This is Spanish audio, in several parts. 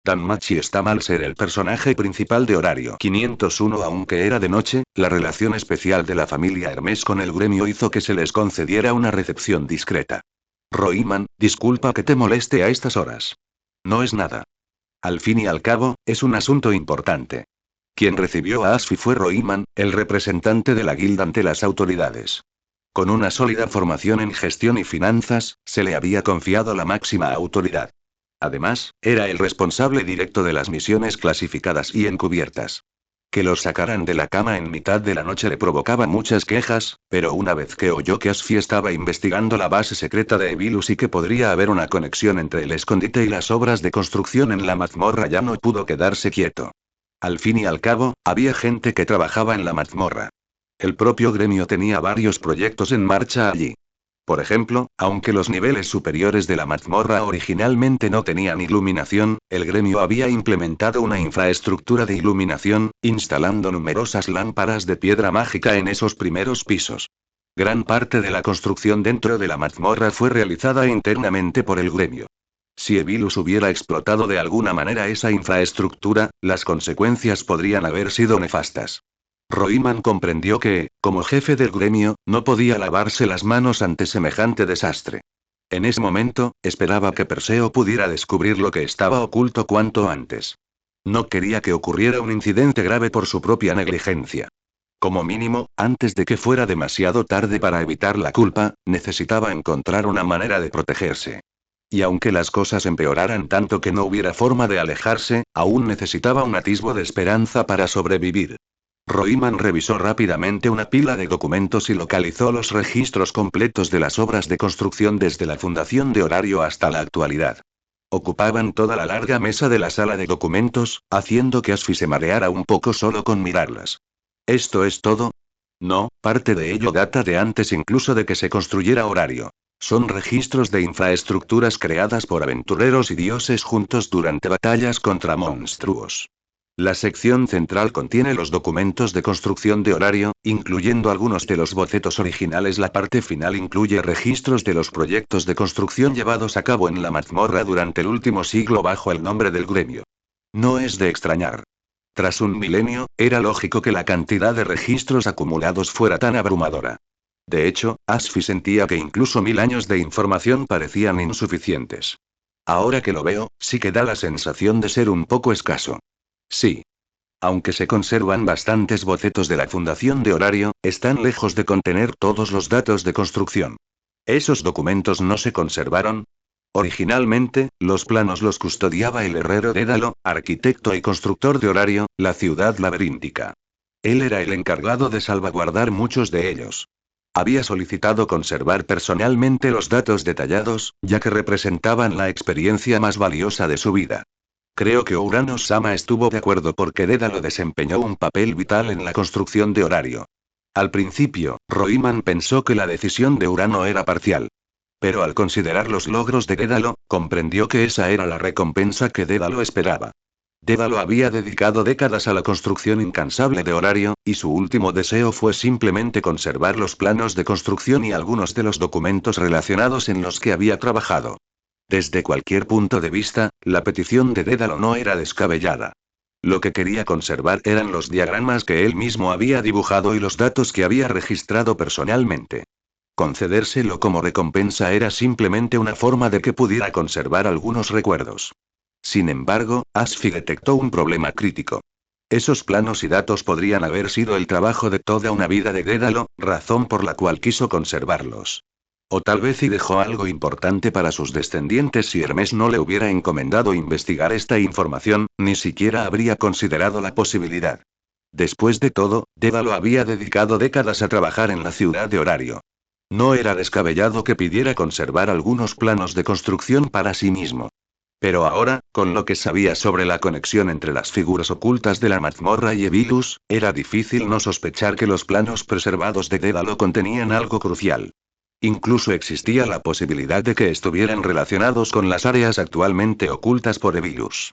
Danmachi está mal ser el personaje principal de Horario 501. Aunque era de noche, la relación especial de la familia Hermes con el gremio hizo que se les concediera una recepción discreta. Roiman, disculpa que te moleste a estas horas. No es nada. Al fin y al cabo, es un asunto importante. Quien recibió a Asfi fue Roiman, el representante de la guilda ante las autoridades. Con una sólida formación en gestión y finanzas, se le había confiado la máxima autoridad. Además, era el responsable directo de las misiones clasificadas y encubiertas. Que los sacaran de la cama en mitad de la noche le provocaba muchas quejas, pero una vez que oyó que Asfi estaba investigando la base secreta de Evilus y que podría haber una conexión entre el escondite y las obras de construcción en la mazmorra, ya no pudo quedarse quieto. Al fin y al cabo, había gente que trabajaba en la mazmorra. El propio gremio tenía varios proyectos en marcha allí. Por ejemplo, aunque los niveles superiores de la mazmorra originalmente no tenían iluminación, el gremio había implementado una infraestructura de iluminación, instalando numerosas lámparas de piedra mágica en esos primeros pisos. Gran parte de la construcción dentro de la mazmorra fue realizada internamente por el gremio. Si Evilus hubiera explotado de alguna manera esa infraestructura, las consecuencias podrían haber sido nefastas. Roiman comprendió que, como jefe del gremio, no podía lavarse las manos ante semejante desastre. En ese momento, esperaba que Perseo pudiera descubrir lo que estaba oculto cuanto antes. No quería que ocurriera un incidente grave por su propia negligencia. Como mínimo, antes de que fuera demasiado tarde para evitar la culpa, necesitaba encontrar una manera de protegerse. Y aunque las cosas empeoraran tanto que no hubiera forma de alejarse, aún necesitaba un atisbo de esperanza para sobrevivir. Roiman revisó rápidamente una pila de documentos y localizó los registros completos de las obras de construcción desde la fundación de Horario hasta la actualidad. Ocupaban toda la larga mesa de la sala de documentos, haciendo que Asfi se mareara un poco solo con mirarlas. ¿Esto es todo? No, parte de ello data de antes incluso de que se construyera Horario. Son registros de infraestructuras creadas por aventureros y dioses juntos durante batallas contra monstruos. La sección central contiene los documentos de construcción de Horario, incluyendo algunos de los bocetos originales. La parte final incluye registros de los proyectos de construcción llevados a cabo en la mazmorra durante el último siglo bajo el nombre del gremio. No es de extrañar. Tras un milenio, era lógico que la cantidad de registros acumulados fuera tan abrumadora. De hecho, Asfi sentía que incluso 1000 años de información parecían insuficientes. Ahora que lo veo, sí que da la sensación de ser un poco escaso. Sí. Aunque se conservan bastantes bocetos de la fundación de Horario, están lejos de contener todos los datos de construcción. ¿Esos documentos no se conservaron? Originalmente, los planos los custodiaba el herrero Dédalo, arquitecto y constructor de Horario, la ciudad laberíntica. Él era el encargado de salvaguardar muchos de ellos. Había solicitado conservar personalmente los datos detallados, ya que representaban la experiencia más valiosa de su vida. Creo que Urano-sama estuvo de acuerdo porque Dédalo desempeñó un papel vital en la construcción de Horario. Al principio, Roiman pensó que la decisión de Urano era parcial. Pero al considerar los logros de Dédalo, comprendió que esa era la recompensa que Dédalo esperaba. Dédalo había dedicado décadas a la construcción incansable de Horario, y su último deseo fue simplemente conservar los planos de construcción y algunos de los documentos relacionados en los que había trabajado. Desde cualquier punto de vista, la petición de Dédalo no era descabellada. Lo que quería conservar eran los diagramas que él mismo había dibujado y los datos que había registrado personalmente. Concedérselo como recompensa era simplemente una forma de que pudiera conservar algunos recuerdos. Sin embargo, Asfi detectó un problema crítico. Esos planos y datos podrían haber sido el trabajo de toda una vida de Dédalo, razón por la cual quiso conservarlos. O tal vez y dejó algo importante para sus descendientes. Si Hermes no le hubiera encomendado investigar esta información, ni siquiera habría considerado la posibilidad. Después de todo, Dédalo había dedicado décadas a trabajar en la ciudad de Horario. No era descabellado que pidiera conservar algunos planos de construcción para sí mismo. Pero ahora, con lo que sabía sobre la conexión entre las figuras ocultas de la mazmorra y Evilus, era difícil no sospechar que los planos preservados de Dédalo contenían algo crucial. Incluso existía la posibilidad de que estuvieran relacionados con las áreas actualmente ocultas por Evilus.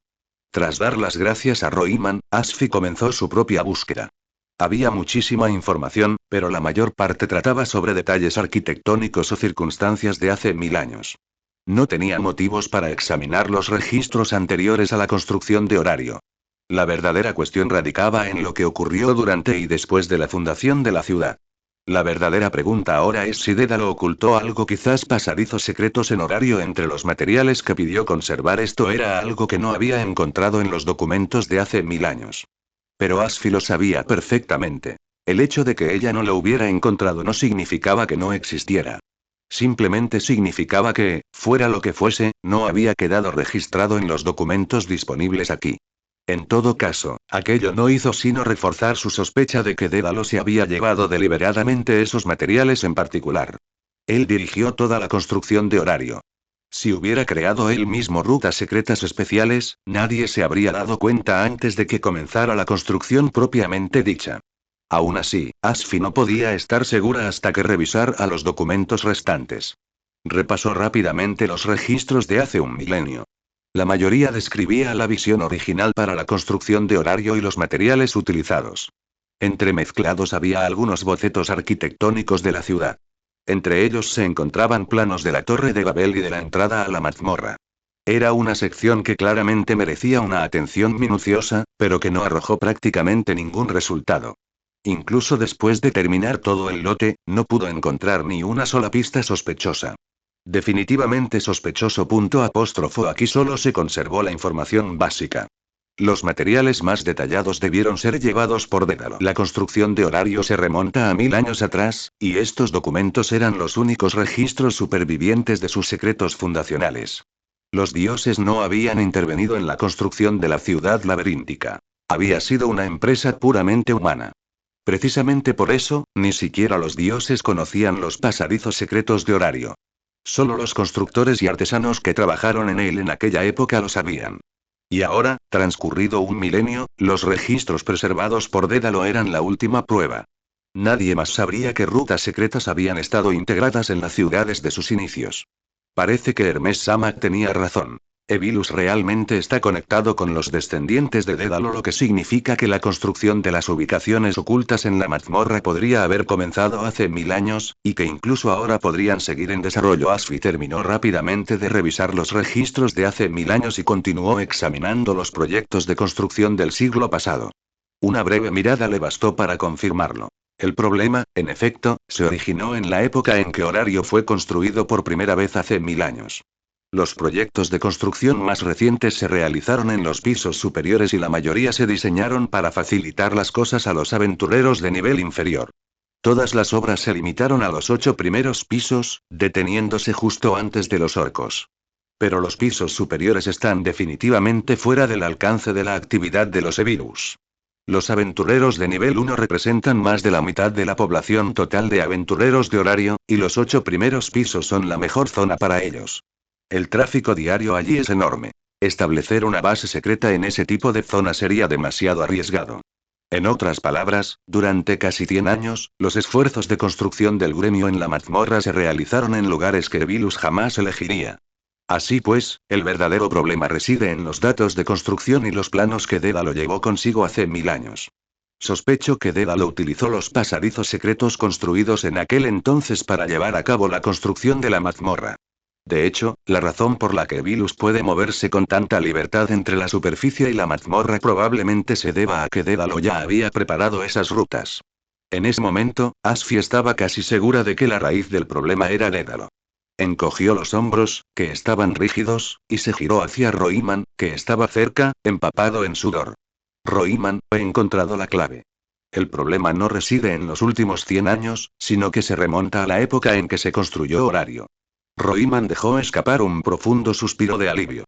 Tras dar las gracias a Roiman, Asfi comenzó su propia búsqueda. Había muchísima información, pero la mayor parte trataba sobre detalles arquitectónicos o circunstancias de hace 1000 años. No tenía motivos para examinar los registros anteriores a la construcción de Horario. La verdadera cuestión radicaba en lo que ocurrió durante y después de la fundación de la ciudad. La verdadera pregunta ahora es si Dédalo ocultó algo, quizás pasadizos secretos en Horario entre los materiales que pidió conservar. Esto era algo que no había encontrado en los documentos de hace 1000 años. Pero Asfi lo sabía perfectamente. El hecho de que ella no lo hubiera encontrado no significaba que no existiera. Simplemente significaba que, fuera lo que fuese, no había quedado registrado en los documentos disponibles aquí. En todo caso, aquello no hizo sino reforzar su sospecha de que Dédalo se había llevado deliberadamente esos materiales en particular. Él dirigió toda la construcción de Horario. Si hubiera creado él mismo rutas secretas especiales, nadie se habría dado cuenta antes de que comenzara la construcción propiamente dicha. Aún así, Asfi no podía estar segura hasta que revisara los documentos restantes. Repasó rápidamente los registros de hace un milenio. La mayoría describía la visión original para la construcción de Horario y los materiales utilizados. Entremezclados había algunos bocetos arquitectónicos de la ciudad. Entre ellos se encontraban planos de la Torre de Babel y de la entrada a la mazmorra. Era una sección que claramente merecía una atención minuciosa, pero que no arrojó prácticamente ningún resultado. Incluso después de terminar todo el lote, no pudo encontrar ni una sola pista sospechosa. Definitivamente sospechoso. Aquí solo se conservó la información básica. Los materiales más detallados debieron ser llevados por Dédalo. La construcción de Horario se remonta a 1000 años atrás, y estos documentos eran los únicos registros supervivientes de sus secretos fundacionales. Los dioses no habían intervenido en la construcción de la ciudad laberíntica. Había sido una empresa puramente humana. Precisamente por eso, ni siquiera los dioses conocían los pasadizos secretos de Horario. Solo los constructores y artesanos que trabajaron en él en aquella época lo sabían. Y ahora, transcurrido un milenio, los registros preservados por Dédalo eran la última prueba. Nadie más sabría qué rutas secretas habían estado integradas en la ciudad desde sus inicios. Parece que Hermes Samak tenía razón. Evilus realmente está conectado con los descendientes de Dédalo, lo que significa que la construcción de las ubicaciones ocultas en la mazmorra podría haber comenzado hace 1000 años, y que incluso ahora podrían seguir en desarrollo. Asfi terminó rápidamente de revisar los registros de hace 1000 años y continuó examinando los proyectos de construcción del siglo pasado. Una breve mirada le bastó para confirmarlo. El problema, en efecto, se originó en la época en que Horario fue construido por primera vez hace 1000 años. Los proyectos de construcción más recientes se realizaron en los pisos superiores y la mayoría se diseñaron para facilitar las cosas a los aventureros de nivel inferior. Todas las obras se limitaron a los 8 primeros pisos, deteniéndose justo antes de los orcos. Pero los pisos superiores están definitivamente fuera del alcance de la actividad de los Evilus. Los aventureros de nivel 1 representan más de la mitad de la población total de aventureros de Horario, y los 8 primeros pisos son la mejor zona para ellos. El tráfico diario allí es enorme. Establecer una base secreta en ese tipo de zona sería demasiado arriesgado. En otras palabras, durante casi 100 años, los esfuerzos de construcción del gremio en la mazmorra se realizaron en lugares que Evilus jamás elegiría. Así pues, el verdadero problema reside en los datos de construcción y los planos que Dédalo llevó consigo hace 1000 años. Sospecho que Dédalo utilizó los pasadizos secretos construidos en aquel entonces para llevar a cabo la construcción de la mazmorra. De hecho, la razón por la que Evilus puede moverse con tanta libertad entre la superficie y la mazmorra probablemente se deba a que Dédalo ya había preparado esas rutas. En ese momento, Asfi estaba casi segura de que la raíz del problema era Dédalo. Encogió los hombros, que estaban rígidos, y se giró hacia Roiman, que estaba cerca, empapado en sudor. Roiman, he encontrado la clave. El problema no reside en los últimos 100 años, sino que se remonta a la época en que se construyó Horario. Roiman dejó escapar un profundo suspiro de alivio.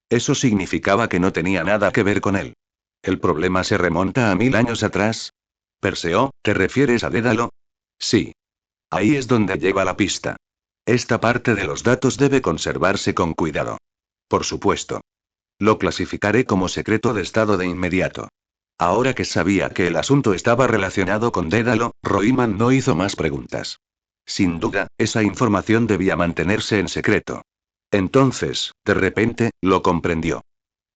Eso significaba que no tenía nada que ver con él. ¿El problema se remonta a 1000 años atrás? Perseo, ¿te refieres a Dédalo? Sí. Ahí es donde lleva la pista. Esta parte de los datos debe conservarse con cuidado. Por supuesto. Lo clasificaré como secreto de estado de inmediato. Ahora que sabía que el asunto estaba relacionado con Dédalo, Roiman no hizo más preguntas. Sin duda, esa información debía mantenerse en secreto. Entonces, de repente, lo comprendió.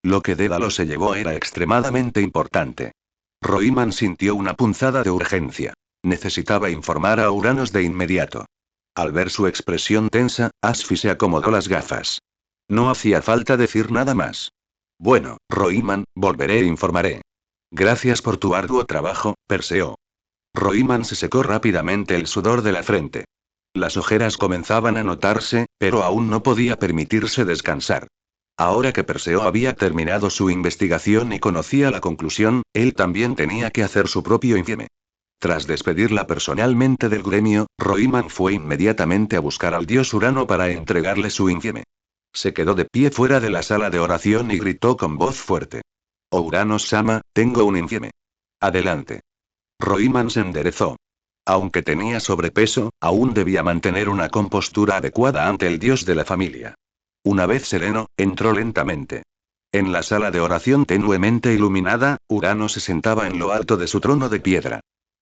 Lo que Dédalo se llevó era extremadamente importante. Roiman sintió una punzada de urgencia. Necesitaba informar a Uranos de inmediato. Al ver su expresión tensa, Asfi se acomodó las gafas. No hacía falta decir nada más. Bueno, Roiman, volveré e informaré. Gracias por tu arduo trabajo, Perseo. Roiman se secó rápidamente el sudor de la frente. Las ojeras comenzaban a notarse, pero aún no podía permitirse descansar. Ahora que Perseo había terminado su investigación y conocía la conclusión, él también tenía que hacer su propio informe. Tras despedirla personalmente del gremio, Roiman fue inmediatamente a buscar al dios Urano para entregarle su informe. Se quedó de pie fuera de la sala de oración y gritó con voz fuerte. Oh Uranos-sama, tengo un informe. Adelante. Roiman se enderezó. Aunque tenía sobrepeso, aún debía mantener una compostura adecuada ante el dios de la familia. Una vez sereno, entró lentamente. En la sala de oración tenuemente iluminada, Urano se sentaba en lo alto de su trono de piedra.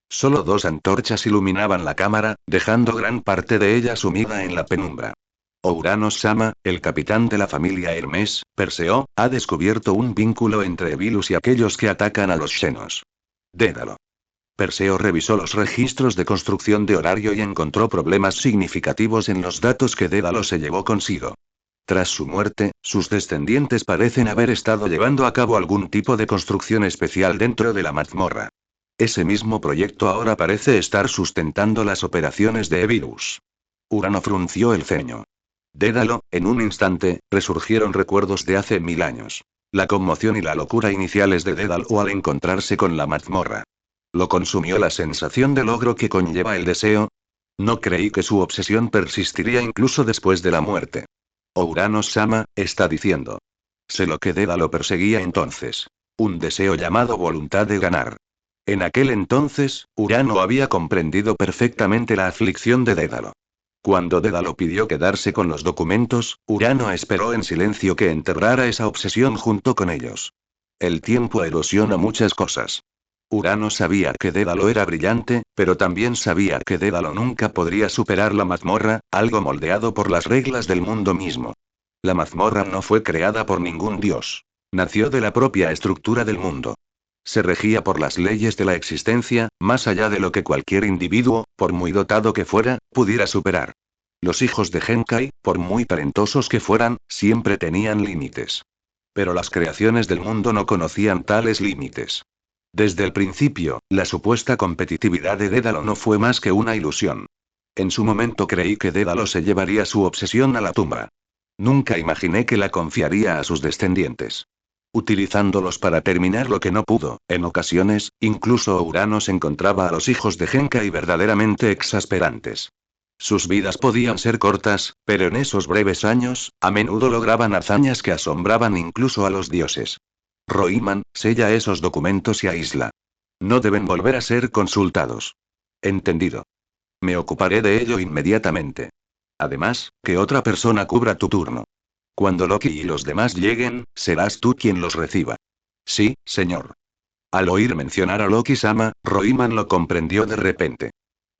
Solo 2 antorchas iluminaban la cámara, dejando gran parte de ella sumida en la penumbra. Uranos-sama, el capitán de la familia Hermes, Perseo, ha descubierto un vínculo entre Evilus y aquellos que atacan a los Xenos. Dédalo. Perseo revisó los registros de construcción de Horario y encontró problemas significativos en los datos que Dédalo se llevó consigo. Tras su muerte, sus descendientes parecen haber estado llevando a cabo algún tipo de construcción especial dentro de la mazmorra. Ese mismo proyecto ahora parece estar sustentando las operaciones de Evilus. Urano frunció el ceño. Dédalo, en un instante, resurgieron recuerdos de hace 1000 años. La conmoción y la locura iniciales de Dédalo al encontrarse con la mazmorra. ¿Lo consumió la sensación de logro que conlleva el deseo? No creí que su obsesión persistiría incluso después de la muerte. Uranos-sama, está diciendo. Sé lo que Dédalo perseguía entonces. Un deseo llamado voluntad de ganar. En aquel entonces, Urano había comprendido perfectamente la aflicción de Dédalo. Cuando Dédalo pidió quedarse con los documentos, Urano esperó en silencio que enterrara esa obsesión junto con ellos. El tiempo erosiona muchas cosas. Urano sabía que Dédalo era brillante, pero también sabía que Dédalo nunca podría superar la mazmorra, algo moldeado por las reglas del mundo mismo. La mazmorra no fue creada por ningún dios. Nació de la propia estructura del mundo. Se regía por las leyes de la existencia, más allá de lo que cualquier individuo, por muy dotado que fuera, pudiera superar. Los hijos de Genkai, por muy talentosos que fueran, siempre tenían límites. Pero las creaciones del mundo no conocían tales límites. Desde el principio, la supuesta competitividad de Dédalo no fue más que una ilusión. En su momento creí que Dédalo se llevaría su obsesión a la tumba. Nunca imaginé que la confiaría a sus descendientes. Utilizándolos para terminar lo que no pudo, en ocasiones, incluso Uranos encontraba a los hijos de Genkai verdaderamente exasperantes. Sus vidas podían ser cortas, pero en esos breves años, a menudo lograban hazañas que asombraban incluso a los dioses. Roiman, sella esos documentos y aísla. No deben volver a ser consultados. Entendido. Me ocuparé de ello inmediatamente. Además, que otra persona cubra tu turno. Cuando Loki y los demás lleguen, serás tú quien los reciba. Sí, señor. Al oír mencionar a Loki-sama, Roiman lo comprendió de repente.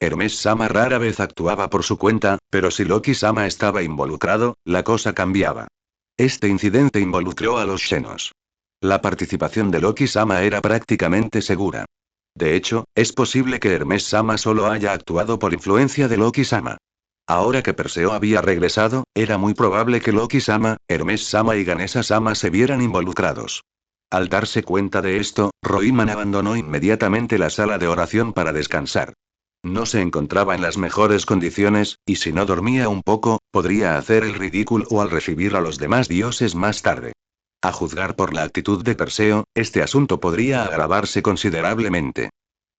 Hermes-sama rara vez actuaba por su cuenta, pero si Loki-sama estaba involucrado, la cosa cambiaba. Este incidente involucró a los Xenos. La participación de Loki-sama era prácticamente segura. De hecho, es posible que Hermes-sama solo haya actuado por influencia de Loki-sama. Ahora que Perseo había regresado, era muy probable que Loki-sama, Hermes-sama y Ganesa-sama se vieran involucrados. Al darse cuenta de esto, Roiman abandonó inmediatamente la sala de oración para descansar. No se encontraba en las mejores condiciones, y si no dormía un poco, podría hacer el ridículo al recibir a los demás dioses más tarde. A juzgar por la actitud de Perseo, este asunto podría agravarse considerablemente.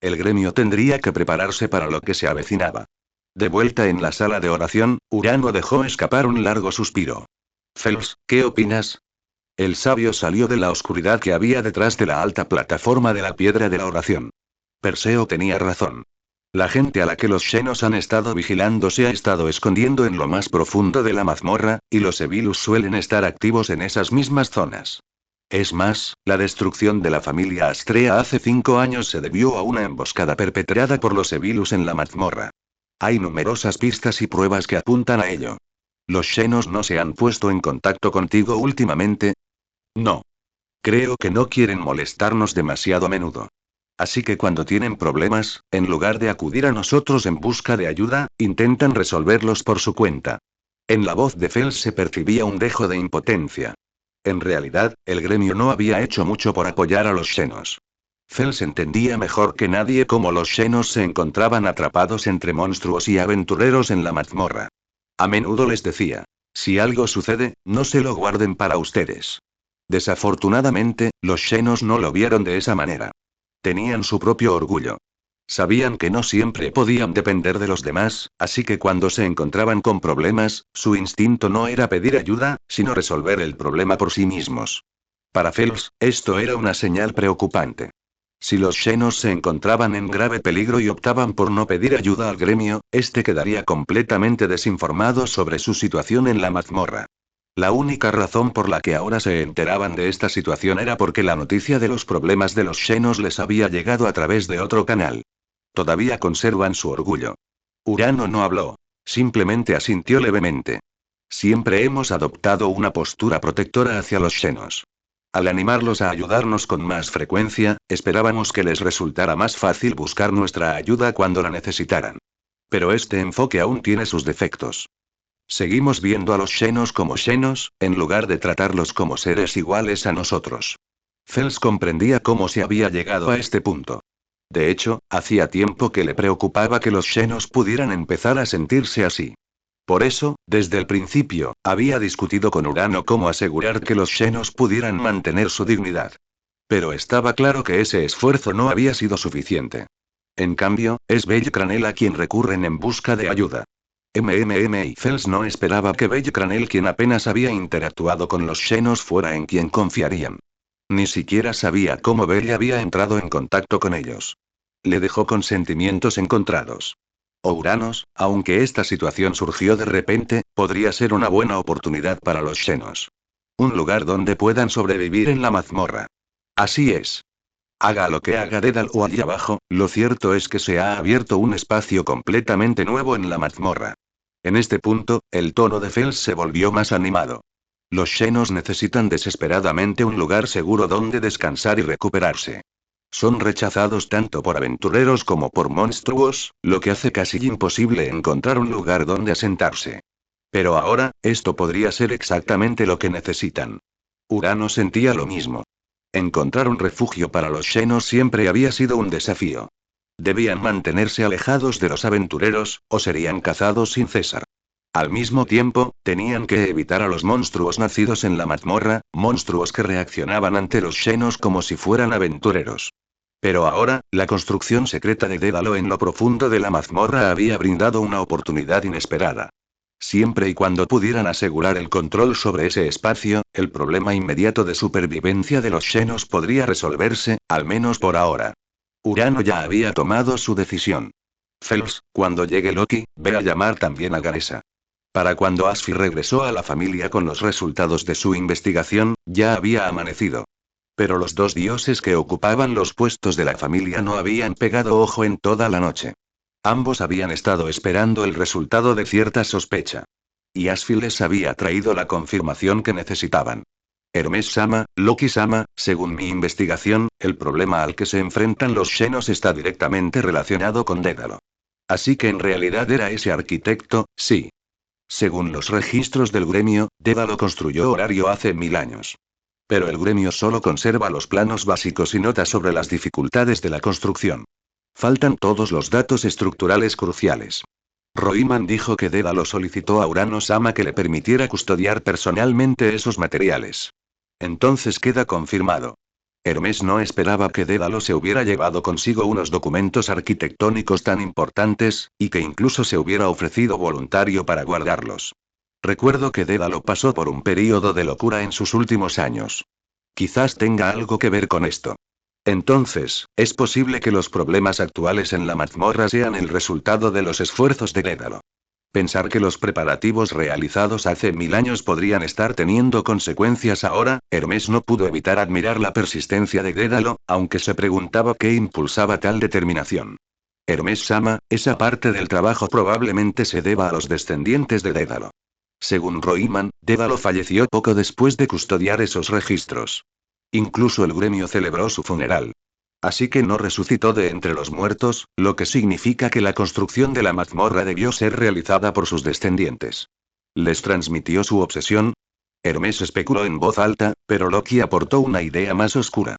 El gremio tendría que prepararse para lo que se avecinaba. De vuelta en la sala de oración, Urano dejó escapar un largo suspiro. Phelps, ¿qué opinas? El sabio salió de la oscuridad que había detrás de la alta plataforma de la piedra de la oración. Perseo tenía razón. La gente a la que los Xenos han estado vigilando se ha estado escondiendo en lo más profundo de la mazmorra, y los Evilus suelen estar activos en esas mismas zonas. Es más, la destrucción de la familia Astrea hace 5 años se debió a una emboscada perpetrada por los Evilus en la mazmorra. Hay numerosas pistas y pruebas que apuntan a ello. ¿Los Xenos no se han puesto en contacto contigo últimamente? No. Creo que no quieren molestarnos demasiado a menudo. Así que cuando tienen problemas, en lugar de acudir a nosotros en busca de ayuda, intentan resolverlos por su cuenta. En la voz de Fels se percibía un dejo de impotencia. En realidad, el gremio no había hecho mucho por apoyar a los Xenos. Fels entendía mejor que nadie cómo los Xenos se encontraban atrapados entre monstruos y aventureros en la mazmorra. A menudo les decía: si algo sucede, no se lo guarden para ustedes. Desafortunadamente, los Xenos no lo vieron de esa manera. Tenían su propio orgullo. Sabían que no siempre podían depender de los demás, así que cuando se encontraban con problemas, su instinto no era pedir ayuda, sino resolver el problema por sí mismos. Para Phelps, esto era una señal preocupante. Si los Xenos se encontraban en grave peligro y optaban por no pedir ayuda al gremio, este quedaría completamente desinformado sobre su situación en la mazmorra. La única razón por la que ahora se enteraban de esta situación era porque la noticia de los problemas de los Xenos les había llegado a través de otro canal. Todavía conservan su orgullo. Urano no habló. Simplemente asintió levemente. Siempre hemos adoptado una postura protectora hacia los Xenos. Al animarlos a ayudarnos con más frecuencia, esperábamos que les resultara más fácil buscar nuestra ayuda cuando la necesitaran. Pero este enfoque aún tiene sus defectos. Seguimos viendo a los Xenos como Xenos, en lugar de tratarlos como seres iguales a nosotros. Fels comprendía cómo se había llegado a este punto. De hecho, hacía tiempo que le preocupaba que los Xenos pudieran empezar a sentirse así. Por eso, desde el principio, había discutido con Urano cómo asegurar que los Xenos pudieran mantener su dignidad. Pero estaba claro que ese esfuerzo no había sido suficiente. En cambio, es Belcranel a quien recurren en busca de ayuda. Y Fels no esperaba que Belcranel, quien apenas había interactuado con los Xenos, fuera en quien confiarían. Ni siquiera sabía cómo Bell había entrado en contacto con ellos. Le dejó con sentimientos encontrados. O Uranos, aunque esta situación surgió de repente, podría ser una buena oportunidad para los Xenos. Un lugar donde puedan sobrevivir en la mazmorra. Así es. Haga lo que haga Dédalo o allí abajo, lo cierto es que se ha abierto un espacio completamente nuevo en la mazmorra. En este punto, el tono de Fels se volvió más animado. Los Xenos necesitan desesperadamente un lugar seguro donde descansar y recuperarse. Son rechazados tanto por aventureros como por monstruos, lo que hace casi imposible encontrar un lugar donde asentarse. Pero ahora, esto podría ser exactamente lo que necesitan. Urano sentía lo mismo. Encontrar un refugio para los Xenos siempre había sido un desafío. Debían mantenerse alejados de los aventureros, o serían cazados sin cesar. Al mismo tiempo, tenían que evitar a los monstruos nacidos en la mazmorra, monstruos que reaccionaban ante los Xenos como si fueran aventureros. Pero ahora, la construcción secreta de Dédalo en lo profundo de la mazmorra había brindado una oportunidad inesperada. Siempre y cuando pudieran asegurar el control sobre ese espacio, el problema inmediato de supervivencia de los Xenos podría resolverse, al menos por ahora. Urano ya había tomado su decisión. Phelps, cuando llegue Loki, ve a llamar también a Ganesa. Para cuando Asfi regresó a la familia con los resultados de su investigación, ya había amanecido. Pero los dos dioses que ocupaban los puestos de la familia no habían pegado ojo en toda la noche. Ambos habían estado esperando el resultado de cierta sospecha. Y Asfi les había traído la confirmación que necesitaban. Hermes-sama, Loki-sama, según mi investigación, el problema al que se enfrentan los Xenos está directamente relacionado con Dédalo. Así que en realidad era ese arquitecto, sí. Según los registros del gremio, Dédalo construyó Horario hace 1000 años. Pero el gremio solo conserva los planos básicos y notas sobre las dificultades de la construcción. Faltan todos los datos estructurales cruciales. Roiman dijo que Dédalo solicitó a Urano-sama que le permitiera custodiar personalmente esos materiales. Entonces queda confirmado. Hermes no esperaba que Dédalo se hubiera llevado consigo unos documentos arquitectónicos tan importantes, y que incluso se hubiera ofrecido voluntario para guardarlos. Recuerdo que Dédalo pasó por un período de locura en sus últimos años. Quizás tenga algo que ver con esto. Entonces, es posible que los problemas actuales en la mazmorra sean el resultado de los esfuerzos de Dédalo. Pensar que los preparativos realizados hace 1000 años podrían estar teniendo consecuencias ahora, Hermes no pudo evitar admirar la persistencia de Dédalo, aunque se preguntaba qué impulsaba tal determinación. Hermes-sama, esa parte del trabajo probablemente se deba a los descendientes de Dédalo. Según Roiman, Dédalo falleció poco después de custodiar esos registros. Incluso el gremio celebró su funeral. Así que no resucitó de entre los muertos, lo que significa que la construcción de la mazmorra debió ser realizada por sus descendientes. ¿Les transmitió su obsesión? Hermes especuló en voz alta, pero Loki aportó una idea más oscura.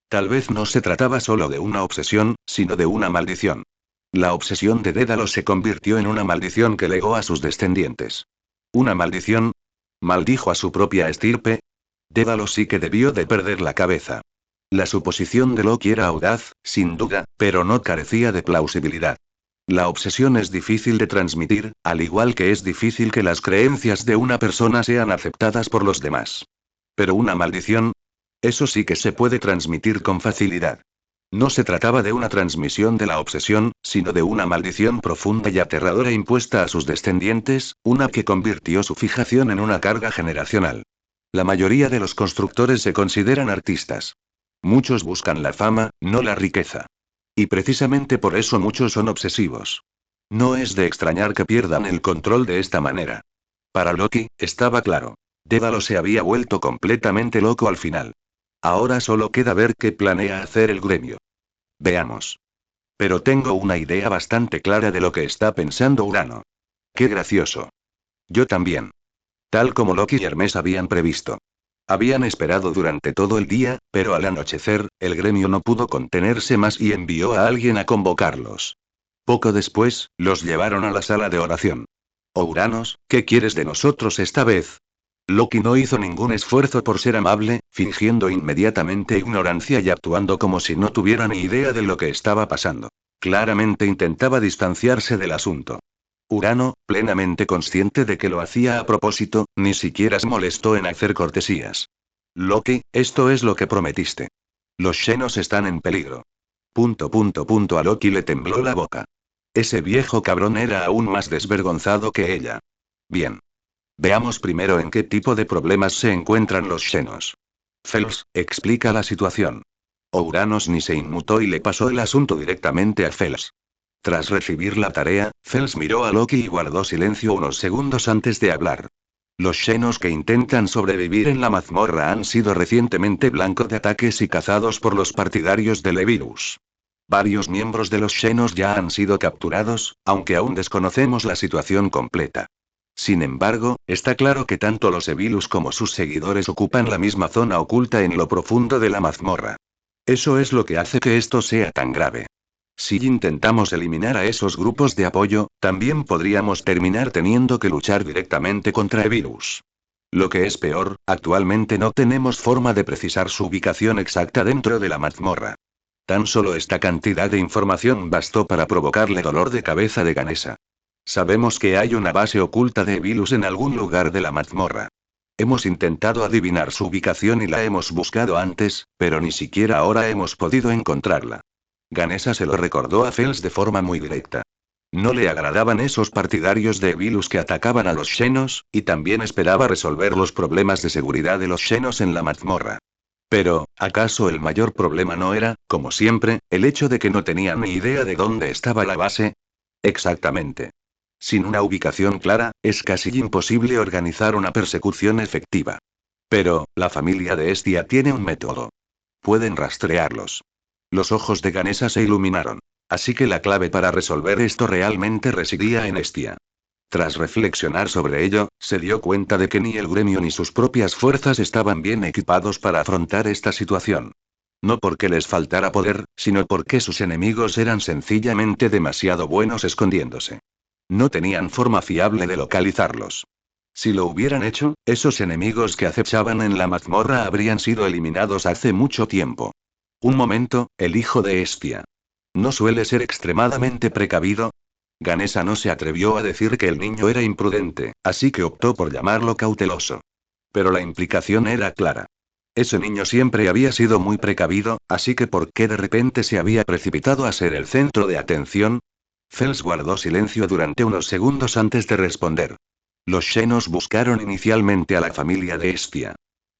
Tal vez no se trataba solo de una obsesión, sino de una maldición. La obsesión de Dédalo se convirtió en una maldición que legó a sus descendientes. ¿Una maldición? ¿Maldijo a su propia estirpe? Dédalo sí que debió de perder la cabeza. La suposición de Loki era audaz, sin duda, pero no carecía de plausibilidad. La obsesión es difícil de transmitir, al igual que es difícil que las creencias de una persona sean aceptadas por los demás. Pero una maldición, eso sí que se puede transmitir con facilidad. No se trataba de una transmisión de la obsesión, sino de una maldición profunda y aterradora impuesta a sus descendientes, una que convirtió su fijación en una carga generacional. La mayoría de los constructores se consideran artistas. Muchos buscan la fama, no la riqueza. Y precisamente por eso muchos son obsesivos. No es de extrañar que pierdan el control de esta manera. Para Loki, estaba claro. Dédalo se había vuelto completamente loco al final. Ahora solo queda ver qué planea hacer el gremio. Veamos. Pero tengo una idea bastante clara de lo que está pensando Urano. Qué gracioso. Yo también. Tal como Loki y Hermes habían previsto. Habían esperado durante todo el día, pero al anochecer, el gremio no pudo contenerse más y envió a alguien a convocarlos. Poco después, los llevaron a la sala de oración. Oh Uranos, ¿qué quieres de nosotros esta vez? Loki no hizo ningún esfuerzo por ser amable, fingiendo inmediatamente ignorancia y actuando como si no tuviera ni idea de lo que estaba pasando. Claramente intentaba distanciarse del asunto. Urano, plenamente consciente de que lo hacía a propósito, ni siquiera se molestó en hacer cortesías. Loki, esto es lo que prometiste. Los Xenos están en peligro. A Loki le tembló la boca. Ese viejo cabrón era aún más desvergonzado que ella. Bien. Veamos primero en qué tipo de problemas se encuentran los Xenos. Phelps, explica la situación. Uranos ni se inmutó y le pasó el asunto directamente a Phelps. Tras recibir la tarea, Phelps miró a Loki y guardó silencio unos segundos antes de hablar. Los Xenos que intentan sobrevivir en la mazmorra han sido recientemente blanco de ataques y cazados por los partidarios de Levirus. Varios miembros de los Xenos ya han sido capturados, aunque aún desconocemos la situación completa. Sin embargo, está claro que tanto los Evilus como sus seguidores ocupan la misma zona oculta en lo profundo de la mazmorra. Eso es lo que hace que esto sea tan grave. Si intentamos eliminar a esos grupos de apoyo, también podríamos terminar teniendo que luchar directamente contra Evilus. Lo que es peor, actualmente no tenemos forma de precisar su ubicación exacta dentro de la mazmorra. Tan solo esta cantidad de información bastó para provocarle dolor de cabeza de Ganesa. Sabemos que hay una base oculta de Evilus en algún lugar de la mazmorra. Hemos intentado adivinar su ubicación y la hemos buscado antes, pero ni siquiera ahora hemos podido encontrarla. Ganesa se lo recordó a Phelps de forma muy directa. No le agradaban esos partidarios de Evilus que atacaban a los Xenos, y también esperaba resolver los problemas de seguridad de los Xenos en la mazmorra. Pero, ¿acaso el mayor problema no era, como siempre, el hecho de que no tenían ni idea de dónde estaba la base? Exactamente. Sin una ubicación clara, es casi imposible organizar una persecución efectiva. Pero, la familia de Estia tiene un método. Pueden rastrearlos. Los ojos de Ganesa se iluminaron. Así que la clave para resolver esto realmente residía en Estia. Tras reflexionar sobre ello, se dio cuenta de que ni el gremio ni sus propias fuerzas estaban bien equipados para afrontar esta situación. No porque les faltara poder, sino porque sus enemigos eran sencillamente demasiado buenos escondiéndose. No tenían forma fiable de localizarlos. Si lo hubieran hecho, esos enemigos que acechaban en la mazmorra habrían sido eliminados hace mucho tiempo. Un momento, el hijo de Estia. ¿No suele ser extremadamente precavido? Ganesa no se atrevió a decir que el niño era imprudente, así que optó por llamarlo cauteloso. Pero la implicación era clara. Ese niño siempre había sido muy precavido, así que ¿por qué de repente se había precipitado a ser el centro de atención? Phelps guardó silencio durante unos segundos antes de responder. Los Xenos buscaron inicialmente a la familia de Estia.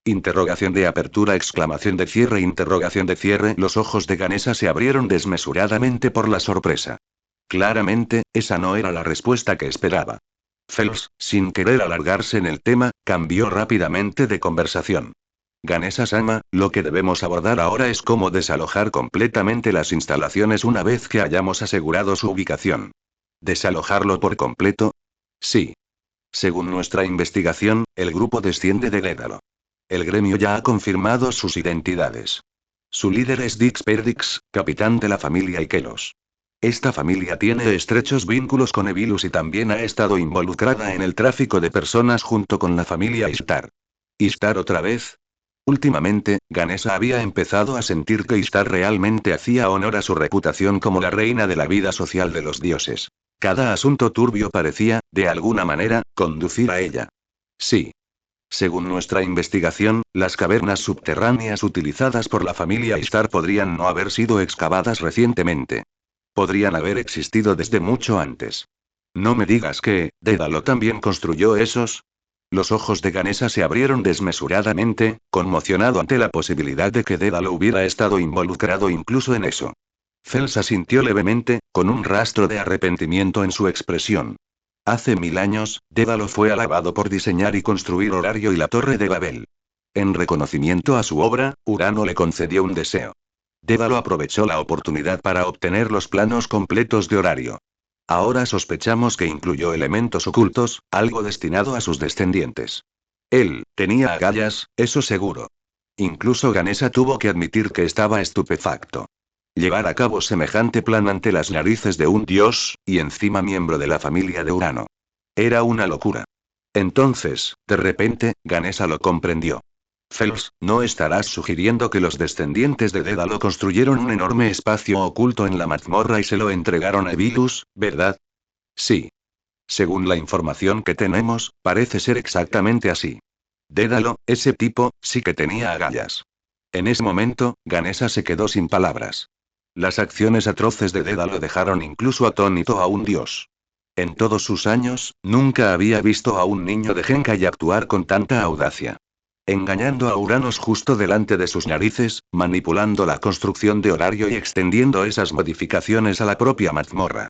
Interrogación de apertura, exclamación de cierre, interrogación de cierre. Los ojos de Ganesa se abrieron desmesuradamente por la sorpresa. Claramente, esa no era la respuesta que esperaba. Phelps, sin querer alargarse en el tema, cambió rápidamente de conversación. Ganesa-sama, lo que debemos abordar ahora es cómo desalojar completamente las instalaciones una vez que hayamos asegurado su ubicación. ¿Desalojarlo por completo? Sí. Según nuestra investigación, el grupo desciende de Dédalo. El gremio ya ha confirmado sus identidades. Su líder es Dix Perdix, capitán de la familia Ikelos. Esta familia tiene estrechos vínculos con Evilus y también ha estado involucrada en el tráfico de personas junto con la familia Ishtar. ¿Ishtar otra vez? Últimamente, Ganesa había empezado a sentir que Ishtar realmente hacía honor a su reputación como la reina de la vida social de los dioses. Cada asunto turbio parecía, de alguna manera, conducir a ella. Sí. Según nuestra investigación, las cavernas subterráneas utilizadas por la familia Ishtar podrían no haber sido excavadas recientemente. Podrían haber existido desde mucho antes. No me digas que, Dédalo también construyó esos. Los ojos de Ganesa se abrieron desmesuradamente, conmocionado ante la posibilidad de que Dédalo hubiera estado involucrado incluso en eso. Fels asintió levemente, con un rastro de arrepentimiento en su expresión. Hace 1000 años, Dédalo fue alabado por diseñar y construir Horario y la Torre de Babel. En reconocimiento a su obra, Urano le concedió un deseo. Dédalo aprovechó la oportunidad para obtener los planos completos de Horario. Ahora sospechamos que incluyó elementos ocultos, algo destinado a sus descendientes. Él tenía agallas, eso seguro. Incluso Ganesa tuvo que admitir que estaba estupefacto. Llevar a cabo semejante plan ante las narices de un dios, y encima miembro de la familia de Urano. Era una locura. Entonces, de repente, Ganesa lo comprendió. Fels, ¿no estarás sugiriendo que los descendientes de Dédalo construyeron un enorme espacio oculto en la mazmorra y se lo entregaron a Evilus, verdad? Sí. Según la información que tenemos, parece ser exactamente así. Dédalo, ese tipo, sí que tenía agallas. En ese momento, Ganesa se quedó sin palabras. Las acciones atroces de Dédalo dejaron incluso atónito a un dios. En todos sus años, nunca había visto a un niño de Genkai actuar con tanta audacia. Engañando a Uranos justo delante de sus narices, manipulando la construcción de Horario y extendiendo esas modificaciones a la propia mazmorra.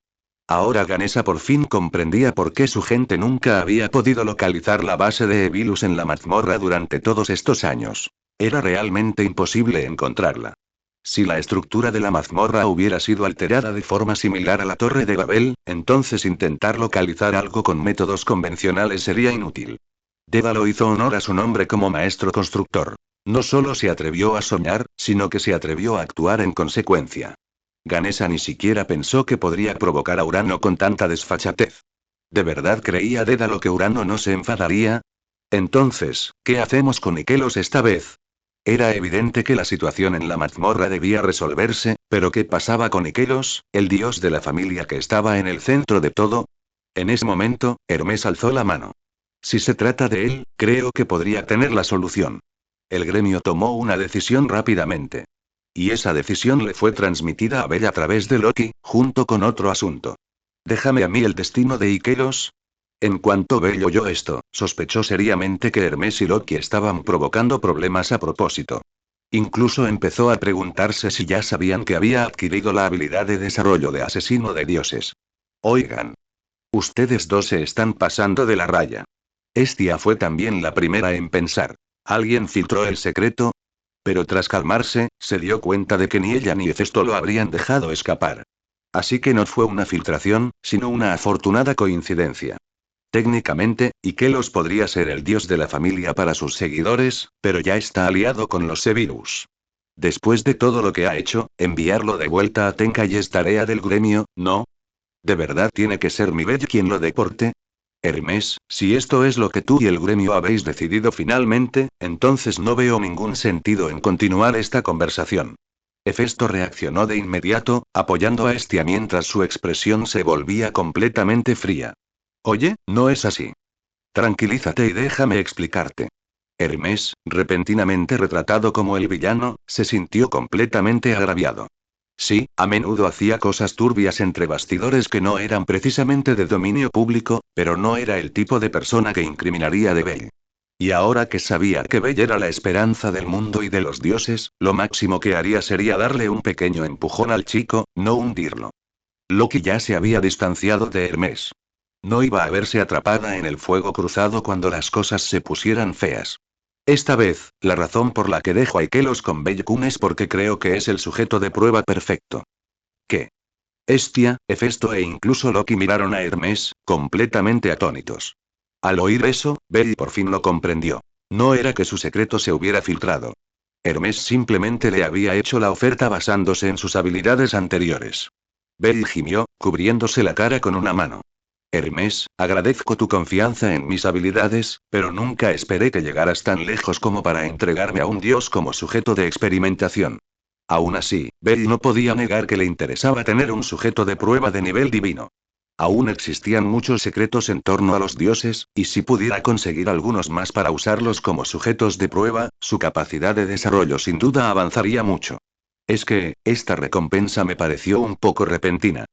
Ahora Ganesa por fin comprendía por qué su gente nunca había podido localizar la base de Evilus en la mazmorra durante todos estos años. Era realmente imposible encontrarla. Si la estructura de la mazmorra hubiera sido alterada de forma similar a la Torre de Babel, entonces intentar localizar algo con métodos convencionales sería inútil. Dédalo hizo honor a su nombre como maestro constructor. No solo se atrevió a soñar, sino que se atrevió a actuar en consecuencia. Ganesa ni siquiera pensó que podría provocar a Urano con tanta desfachatez. ¿De verdad creía Dédalo que Urano no se enfadaría? Entonces, ¿qué hacemos con Ikelos esta vez? Era evidente que la situación en la mazmorra debía resolverse, pero ¿qué pasaba con Ikelos, el dios de la familia que estaba en el centro de todo? En ese momento, Hermes alzó la mano. Si se trata de él, creo que podría tener la solución. El gremio tomó una decisión rápidamente. Y esa decisión le fue transmitida a Bell a través de Loki, junto con otro asunto. Déjame a mí el destino de Ikelos. En cuanto Bell oyó esto, sospechó seriamente que Hermes y Loki estaban provocando problemas a propósito. Incluso empezó a preguntarse si ya sabían que había adquirido la habilidad de desarrollo de asesino de dioses. Oigan. Ustedes dos se están pasando de la raya. Estia fue también la primera en pensar. ¿Alguien filtró el secreto? Pero tras calmarse, se dio cuenta de que ni ella ni Hefesto lo habrían dejado escapar. Así que no fue una filtración, sino una afortunada coincidencia. Técnicamente, Ikelos podría ser el dios de la familia para sus seguidores, pero ya está aliado con los Sevirus. Después de todo lo que ha hecho, enviarlo de vuelta a Tenkai es tarea del gremio, ¿no? ¿De verdad tiene que ser mi Bell quien lo deporte? Hermes, si esto es lo que tú y el gremio habéis decidido finalmente, entonces no veo ningún sentido en continuar esta conversación. Hefesto reaccionó de inmediato, apoyando a Estia mientras su expresión se volvía completamente fría. Oye, no es así. Tranquilízate y déjame explicarte. Hermes, repentinamente retratado como el villano, se sintió completamente agraviado. Sí, a menudo hacía cosas turbias entre bastidores que no eran precisamente de dominio público, pero no era el tipo de persona que incriminaría de Bell. Y ahora que sabía que Bell era la esperanza del mundo y de los dioses, lo máximo que haría sería darle un pequeño empujón al chico, no hundirlo. Loki ya se había distanciado de Hermes. No iba a verse atrapada en el fuego cruzado cuando las cosas se pusieran feas. Esta vez, la razón por la que dejo a Ikelos con Belle-kun es porque creo que es el sujeto de prueba perfecto. ¿Qué? Hestia, Hefesto e incluso Loki miraron a Hermes, completamente atónitos. Al oír eso, Belle por fin lo comprendió. No era que su secreto se hubiera filtrado. Hermes simplemente le había hecho la oferta basándose en sus habilidades anteriores. Belle gimió, cubriéndose la cara con una mano. Hermes, agradezco tu confianza en mis habilidades, pero nunca esperé que llegaras tan lejos como para entregarme a un dios como sujeto de experimentación. Aún así, Belle no podía negar que le interesaba tener un sujeto de prueba de nivel divino. Aún existían muchos secretos en torno a los dioses, y si pudiera conseguir algunos más para usarlos como sujetos de prueba, su capacidad de desarrollo sin duda avanzaría mucho. Es que, esta recompensa me pareció un poco repentina.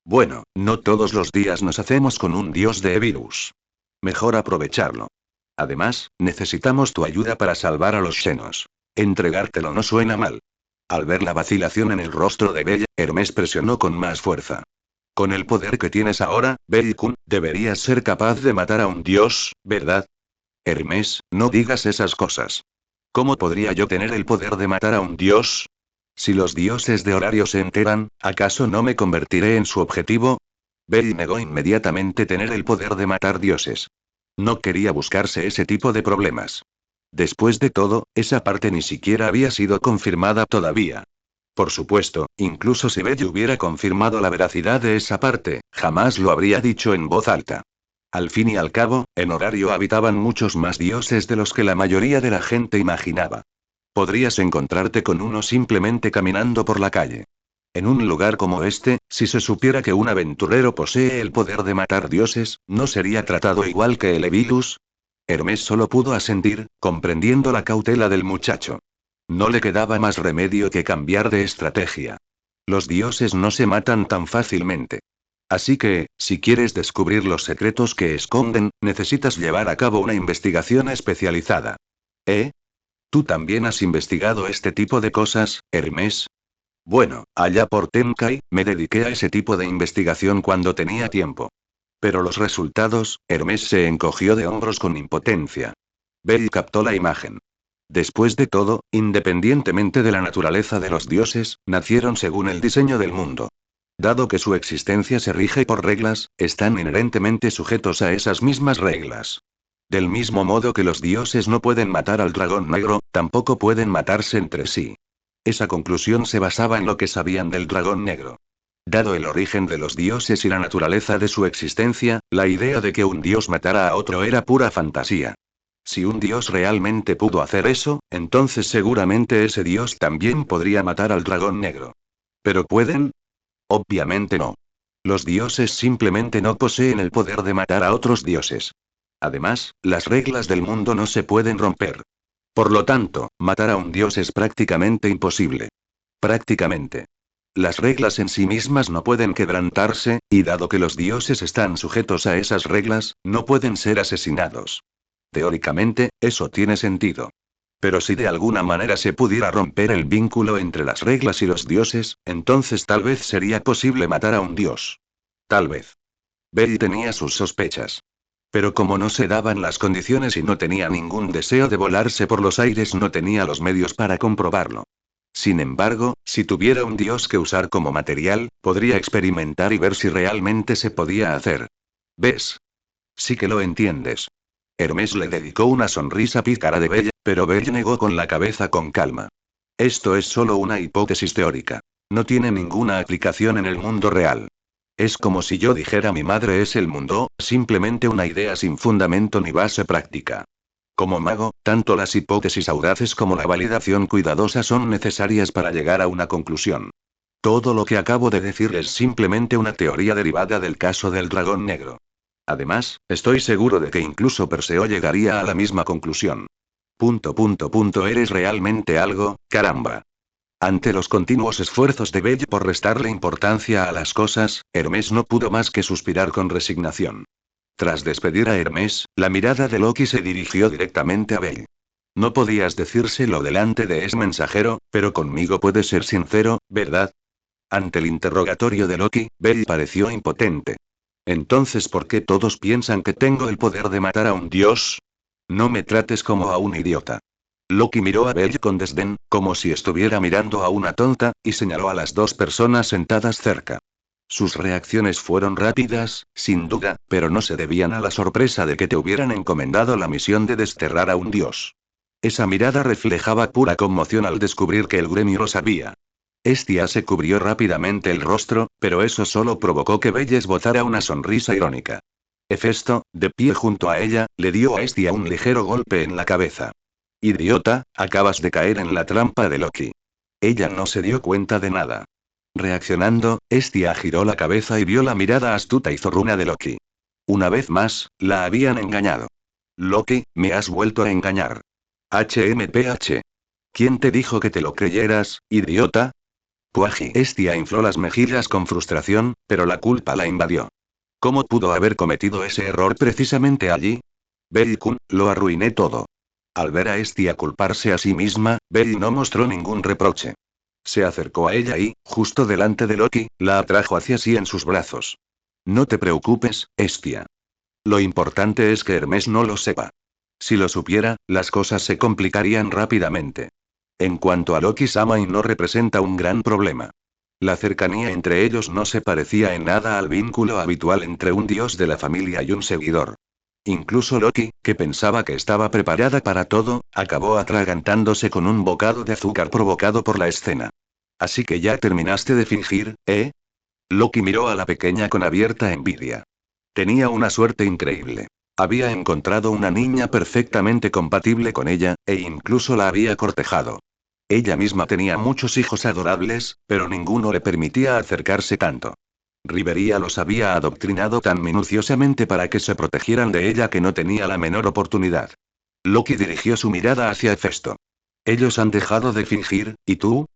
Bueno, no todos los días nos hacemos con un dios de virus. Mejor aprovecharlo. Además, necesitamos tu ayuda para salvar a los Xenos. Entregártelo no suena mal. Al ver la vacilación en el rostro de Bella, Hermes presionó con más fuerza. Con el poder que tienes ahora, Belle-kun, deberías ser capaz de matar a un dios, ¿verdad? Hermes, no digas esas cosas. ¿Cómo podría yo tener el poder de matar a un dios? Si los dioses de Horario se enteran, ¿acaso no me convertiré en su objetivo? Belle negó inmediatamente tener el poder de matar dioses. No quería buscarse ese tipo de problemas. Después de todo, esa parte ni siquiera había sido confirmada todavía. Por supuesto, incluso si Belle hubiera confirmado la veracidad de esa parte, jamás lo habría dicho en voz alta. Al fin y al cabo, en Horario habitaban muchos más dioses de los que la mayoría de la gente imaginaba. Podrías encontrarte con uno simplemente caminando por la calle. En un lugar como este, si se supiera que un aventurero posee el poder de matar dioses, ¿no sería tratado igual que el Evilus? Hermes solo pudo asentir, comprendiendo la cautela del muchacho. No le quedaba más remedio que cambiar de estrategia. Los dioses no se matan tan fácilmente. Así que, si quieres descubrir los secretos que esconden, necesitas llevar a cabo una investigación especializada. ¿Eh? ¿Tú también has investigado este tipo de cosas, Hermes? Bueno, allá por Tenkai, me dediqué a ese tipo de investigación cuando tenía tiempo. Pero los resultados, Hermes se encogió de hombros con impotencia. Bell captó la imagen. Después de todo, independientemente de la naturaleza de los dioses, nacieron según el diseño del mundo. Dado que su existencia se rige por reglas, están inherentemente sujetos a esas mismas reglas. Del mismo modo que los dioses no pueden matar al dragón negro, tampoco pueden matarse entre sí. Esa conclusión se basaba en lo que sabían del dragón negro. Dado el origen de los dioses y la naturaleza de su existencia, la idea de que un dios matara a otro era pura fantasía. Si un dios realmente pudo hacer eso, entonces seguramente ese dios también podría matar al dragón negro. ¿Pero pueden? Obviamente no. Los dioses simplemente no poseen el poder de matar a otros dioses. Además, las reglas del mundo no se pueden romper. Por lo tanto, matar a un dios es prácticamente imposible. Prácticamente. Las reglas en sí mismas no pueden quebrantarse, y dado que los dioses están sujetos a esas reglas, no pueden ser asesinados. Teóricamente, eso tiene sentido. Pero si de alguna manera se pudiera romper el vínculo entre las reglas y los dioses, entonces tal vez sería posible matar a un dios. Tal vez. Bell tenía sus sospechas. Pero como no se daban las condiciones y no tenía ningún deseo de volarse por los aires, no tenía los medios para comprobarlo. Sin embargo, si tuviera un dios que usar como material, podría experimentar y ver si realmente se podía hacer. ¿Ves? Sí que lo entiendes. Hermes le dedicó una sonrisa pícara de Belle, pero Belle negó con la cabeza con calma. Esto es solo una hipótesis teórica. No tiene ninguna aplicación en el mundo real. Es como si yo dijera mi madre es el mundo, simplemente una idea sin fundamento ni base práctica. Como mago, tanto las hipótesis audaces como la validación cuidadosa son necesarias para llegar a una conclusión. Todo lo que acabo de decir es simplemente una teoría derivada del caso del dragón negro. Además, estoy seguro de que incluso Perseo llegaría a la misma conclusión. Eres realmente algo, caramba. Ante los continuos esfuerzos de Belle por restarle importancia a las cosas, Hermes no pudo más que suspirar con resignación. Tras despedir a Hermes, la mirada de Loki se dirigió directamente a Belle. No podías decírselo delante de ese mensajero, pero conmigo puedes ser sincero, ¿verdad? Ante el interrogatorio de Loki, Belle pareció impotente. Entonces, ¿por qué todos piensan que tengo el poder de matar a un dios? No me trates como a un idiota. Loki miró a Belle con desdén, como si estuviera mirando a una tonta, y señaló a las dos personas sentadas cerca. Sus reacciones fueron rápidas, sin duda, pero no se debían a la sorpresa de que te hubieran encomendado la misión de desterrar a un dios. Esa mirada reflejaba pura conmoción al descubrir que el gremio lo sabía. Estia se cubrió rápidamente el rostro, pero eso solo provocó que Belle esbozara una sonrisa irónica. Hefesto, de pie junto a ella, le dio a Estia un ligero golpe en la cabeza. Idiota, acabas de caer en la trampa de Loki. Ella no se dio cuenta de nada. Reaccionando, Estia giró la cabeza y vio la mirada astuta y zorruna de Loki. Una vez más, la habían engañado. Loki, me has vuelto a engañar. HMPH. ¿Quién te dijo que te lo creyeras, idiota? Puaji. Estia infló las mejillas con frustración, pero la culpa la invadió. ¿Cómo pudo haber cometido ese error precisamente allí? Belle-kun, lo arruiné todo. Al ver a Estia culparse a sí misma, Belle no mostró ningún reproche. Se acercó a ella y, justo delante de Loki, la atrajo hacia sí en sus brazos. No te preocupes, Estia. Lo importante es que Hermes no lo sepa. Si lo supiera, las cosas se complicarían rápidamente. En cuanto a Loki, Samhain no representa un gran problema. La cercanía entre ellos no se parecía en nada al vínculo habitual entre un dios de la familia y un seguidor. Incluso Loki, que pensaba que estaba preparada para todo, acabó atragantándose con un bocado de azúcar provocado por la escena. Así que ya terminaste de fingir, ¿eh? Loki miró a la pequeña con abierta envidia. Tenía una suerte increíble. Había encontrado una niña perfectamente compatible con ella, e incluso la había cortejado. Ella misma tenía muchos hijos adorables, pero ninguno le permitía acercarse tanto. Rivería los había adoctrinado tan minuciosamente para que se protegieran de ella que no tenía la menor oportunidad. Loki dirigió su mirada hacia Hefesto. Ellos han dejado de fingir, ¿y tú?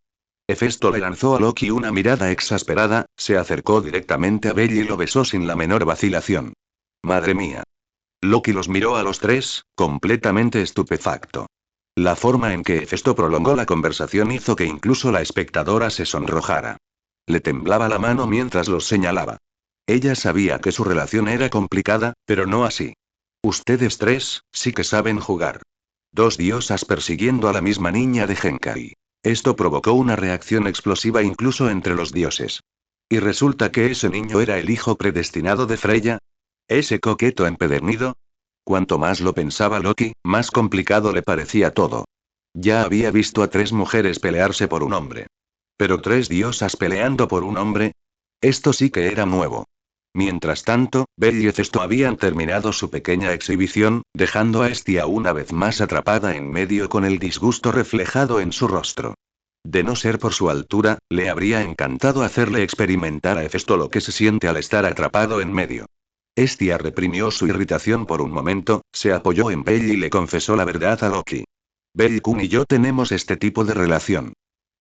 Hefesto le lanzó a Loki una mirada exasperada, se acercó directamente a Belle y lo besó sin la menor vacilación. Madre mía. Loki los miró a los tres, completamente estupefacto. La forma en que Hefesto prolongó la conversación hizo que incluso la espectadora se sonrojara. Le temblaba la mano mientras los señalaba. Ella sabía que su relación era complicada, pero no así. Ustedes tres, sí que saben jugar. Dos diosas persiguiendo a la misma niña de Genkai. Esto provocó una reacción explosiva incluso entre los dioses. ¿Y resulta que ese niño era el hijo predestinado de Freya? ¿Ese coqueto empedernido? Cuanto más lo pensaba Loki, más complicado le parecía todo. Ya había visto a tres mujeres pelearse por un hombre. Pero tres diosas peleando por un hombre. Esto sí que era nuevo. Mientras tanto, Belle y Hefesto habían terminado su pequeña exhibición, dejando a Estia una vez más atrapada en medio con el disgusto reflejado en su rostro. De no ser por su altura, le habría encantado hacerle experimentar a Hefesto lo que se siente al estar atrapado en medio. Estia reprimió su irritación por un momento, se apoyó en Belle y le confesó la verdad a Loki. Belle-kun y yo tenemos este tipo de relación.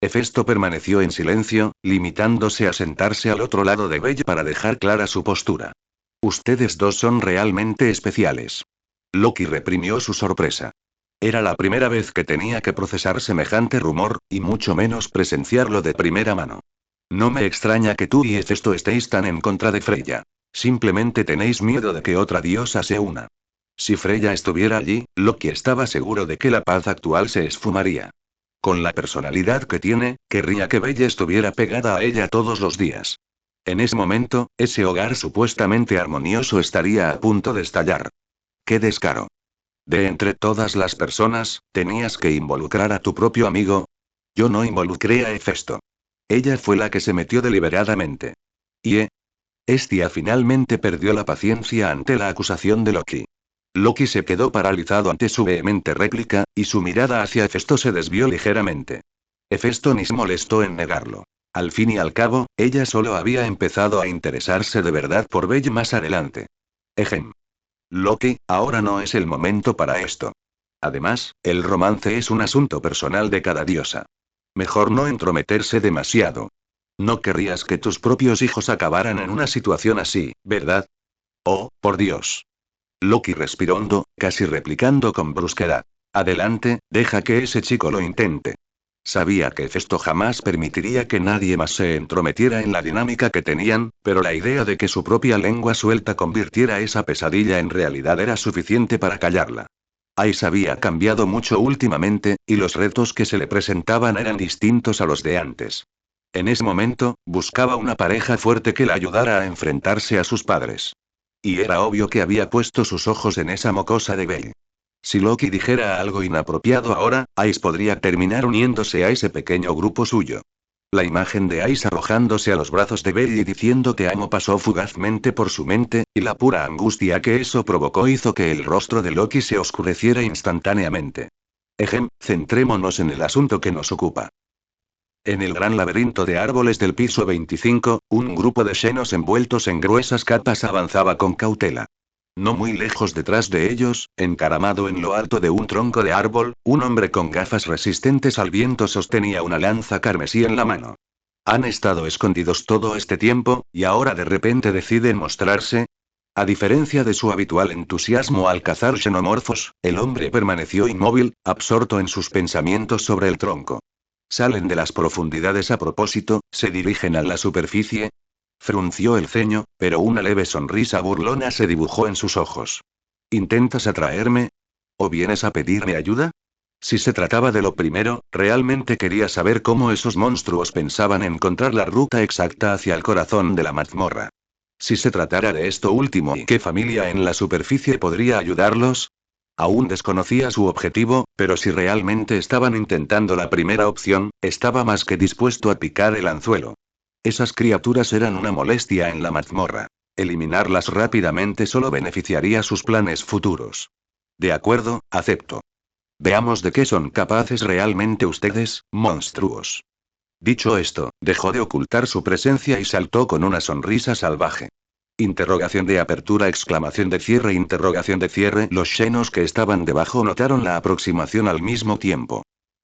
Hefesto permaneció en silencio, limitándose a sentarse al otro lado de Belle para dejar clara su postura. Ustedes dos son realmente especiales. Loki reprimió su sorpresa. Era la primera vez que tenía que procesar semejante rumor, y mucho menos presenciarlo de primera mano. No me extraña que tú y Hefesto estéis tan en contra de Freya. Simplemente tenéis miedo de que otra diosa se una. Si Freya estuviera allí, Loki estaba seguro de que la paz actual se esfumaría. Con la personalidad que tiene, querría que Belle estuviera pegada a ella todos los días. En ese momento, ese hogar supuestamente armonioso estaría a punto de estallar. ¡Qué descaro! De entre todas las personas, tenías que involucrar a tu propio amigo. Yo no involucré a Hefesto. Ella fue la que se metió deliberadamente. ¿Y? Estia finalmente perdió la paciencia ante la acusación de Loki. Loki se quedó paralizado ante su vehemente réplica, y su mirada hacia Hefesto se desvió ligeramente. Hefesto ni se molestó en negarlo. Al fin y al cabo, ella solo había empezado a interesarse de verdad por Belle más adelante. Ejem. Loki, ahora no es el momento para esto. Además, el romance es un asunto personal de cada diosa. Mejor no entrometerse demasiado. No querrías que tus propios hijos acabaran en una situación así, ¿verdad? Oh, por Dios. Loki respiró hondo, casi replicando con brusquedad. Adelante, deja que ese chico lo intente. Sabía que Hefesto jamás permitiría que nadie más se entrometiera en la dinámica que tenían, pero la idea de que su propia lengua suelta convirtiera esa pesadilla en realidad era suficiente para callarla. Ice había cambiado mucho últimamente, y los retos que se le presentaban eran distintos a los de antes. En ese momento, buscaba una pareja fuerte que la ayudara a enfrentarse a sus padres. Y era obvio que había puesto sus ojos en esa mocosa de Belle. Si Loki dijera algo inapropiado ahora, Ice podría terminar uniéndose a ese pequeño grupo suyo. La imagen de Ice arrojándose a los brazos de Belle y diciendo te amo pasó fugazmente por su mente, y la pura angustia que eso provocó hizo que el rostro de Loki se oscureciera instantáneamente. Centrémonos en el asunto que nos ocupa. En el gran laberinto de árboles del piso 25, un grupo de xenos envueltos en gruesas capas avanzaba con cautela. No muy lejos detrás de ellos, encaramado en lo alto de un tronco de árbol, un hombre con gafas resistentes al viento sostenía una lanza carmesí en la mano. Han estado escondidos todo este tiempo, y ahora de repente deciden mostrarse. A diferencia de su habitual entusiasmo al cazar xenomorfos, el hombre permaneció inmóvil, absorto en sus pensamientos sobre el tronco. Salen de las profundidades a propósito, se dirigen a la superficie. Frunció el ceño, pero una leve sonrisa burlona se dibujó en sus ojos. ¿Intentas atraerme? ¿O vienes a pedirme ayuda? Si se trataba de lo primero, realmente quería saber cómo esos monstruos pensaban encontrar la ruta exacta hacia el corazón de la mazmorra. Si se tratara de esto último y qué familia en la superficie podría ayudarlos. Aún desconocía su objetivo, pero si realmente estaban intentando la primera opción, estaba más que dispuesto a picar el anzuelo. Esas criaturas eran una molestia en la mazmorra. Eliminarlas rápidamente solo beneficiaría sus planes futuros. De acuerdo, acepto. Veamos de qué son capaces realmente ustedes, monstruos. Dicho esto, dejó de ocultar su presencia y saltó con una sonrisa salvaje. Interrogación de apertura, exclamación de cierre, interrogación de cierre. Los xenos que estaban debajo notaron la aproximación al mismo tiempo.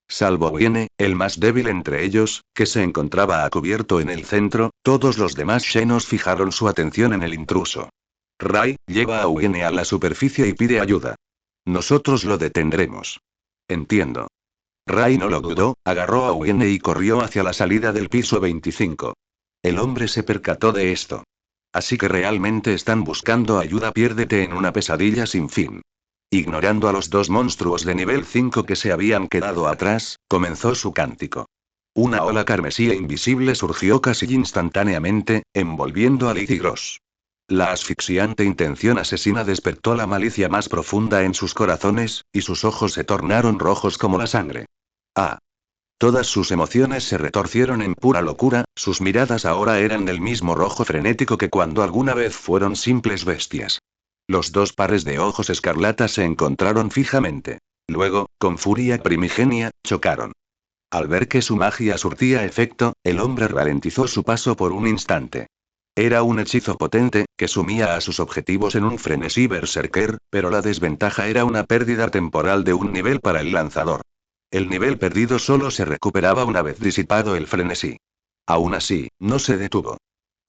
Salvo Wiene, el más débil entre ellos, que se encontraba a cubierto en el centro, todos los demás xenos fijaron su atención en el intruso. Rai, lleva a Wiene a la superficie y pide ayuda. Nosotros lo detendremos. Entiendo. Rai no lo dudó, agarró a Wiene y corrió hacia la salida del piso 25. El hombre se percató de esto. Así que realmente están buscando ayuda, piérdete en una pesadilla sin fin. Ignorando a los dos monstruos de nivel 5 que se habían quedado atrás, comenzó su cántico. Una ola carmesí e invisible surgió casi instantáneamente, envolviendo a Liz y Gross. La asfixiante intención asesina despertó la malicia más profunda en sus corazones, y sus ojos se tornaron rojos como la sangre. Ah. Todas sus emociones se retorcieron en pura locura, sus miradas ahora eran del mismo rojo frenético que cuando alguna vez fueron simples bestias. Los dos pares de ojos escarlatas se encontraron fijamente. Luego, con furia primigenia, chocaron. Al ver que su magia surtía efecto, el hombre ralentizó su paso por un instante. Era un hechizo potente, que sumía a sus objetivos en un frenesí berserker, pero la desventaja era una pérdida temporal de un nivel para el lanzador. El nivel perdido solo se recuperaba una vez disipado el frenesí. Aún así, no se detuvo.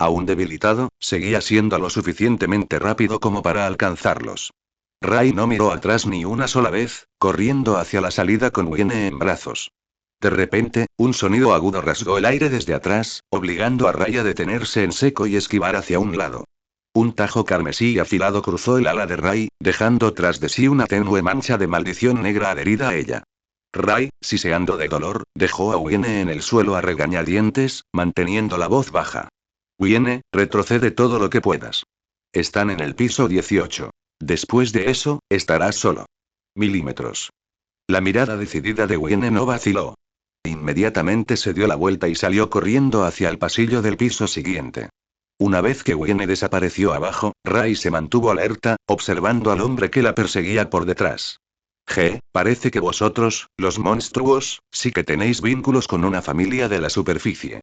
Aún debilitado, seguía siendo lo suficientemente rápido como para alcanzarlos. Rai no miró atrás ni una sola vez, corriendo hacia la salida con Wiene en brazos. De repente, un sonido agudo rasgó el aire desde atrás, obligando a Rai a detenerse en seco y esquivar hacia un lado. Un tajo carmesí afilado cruzó el ala de Rai, dejando tras de sí una tenue mancha de maldición negra adherida a ella. Rai, siseando de dolor, dejó a Wiene en el suelo a regañadientes, manteniendo la voz baja. Wiene, retrocede todo lo que puedas. Están en el piso 18. Después de eso, estarás solo. Milímetros. La mirada decidida de Wiene no vaciló. Inmediatamente se dio la vuelta y salió corriendo hacia el pasillo del piso siguiente. Una vez que Wiene desapareció abajo, Rai se mantuvo alerta, observando al hombre que la perseguía por detrás. Parece que vosotros, los monstruos, sí que tenéis vínculos con una familia de la superficie.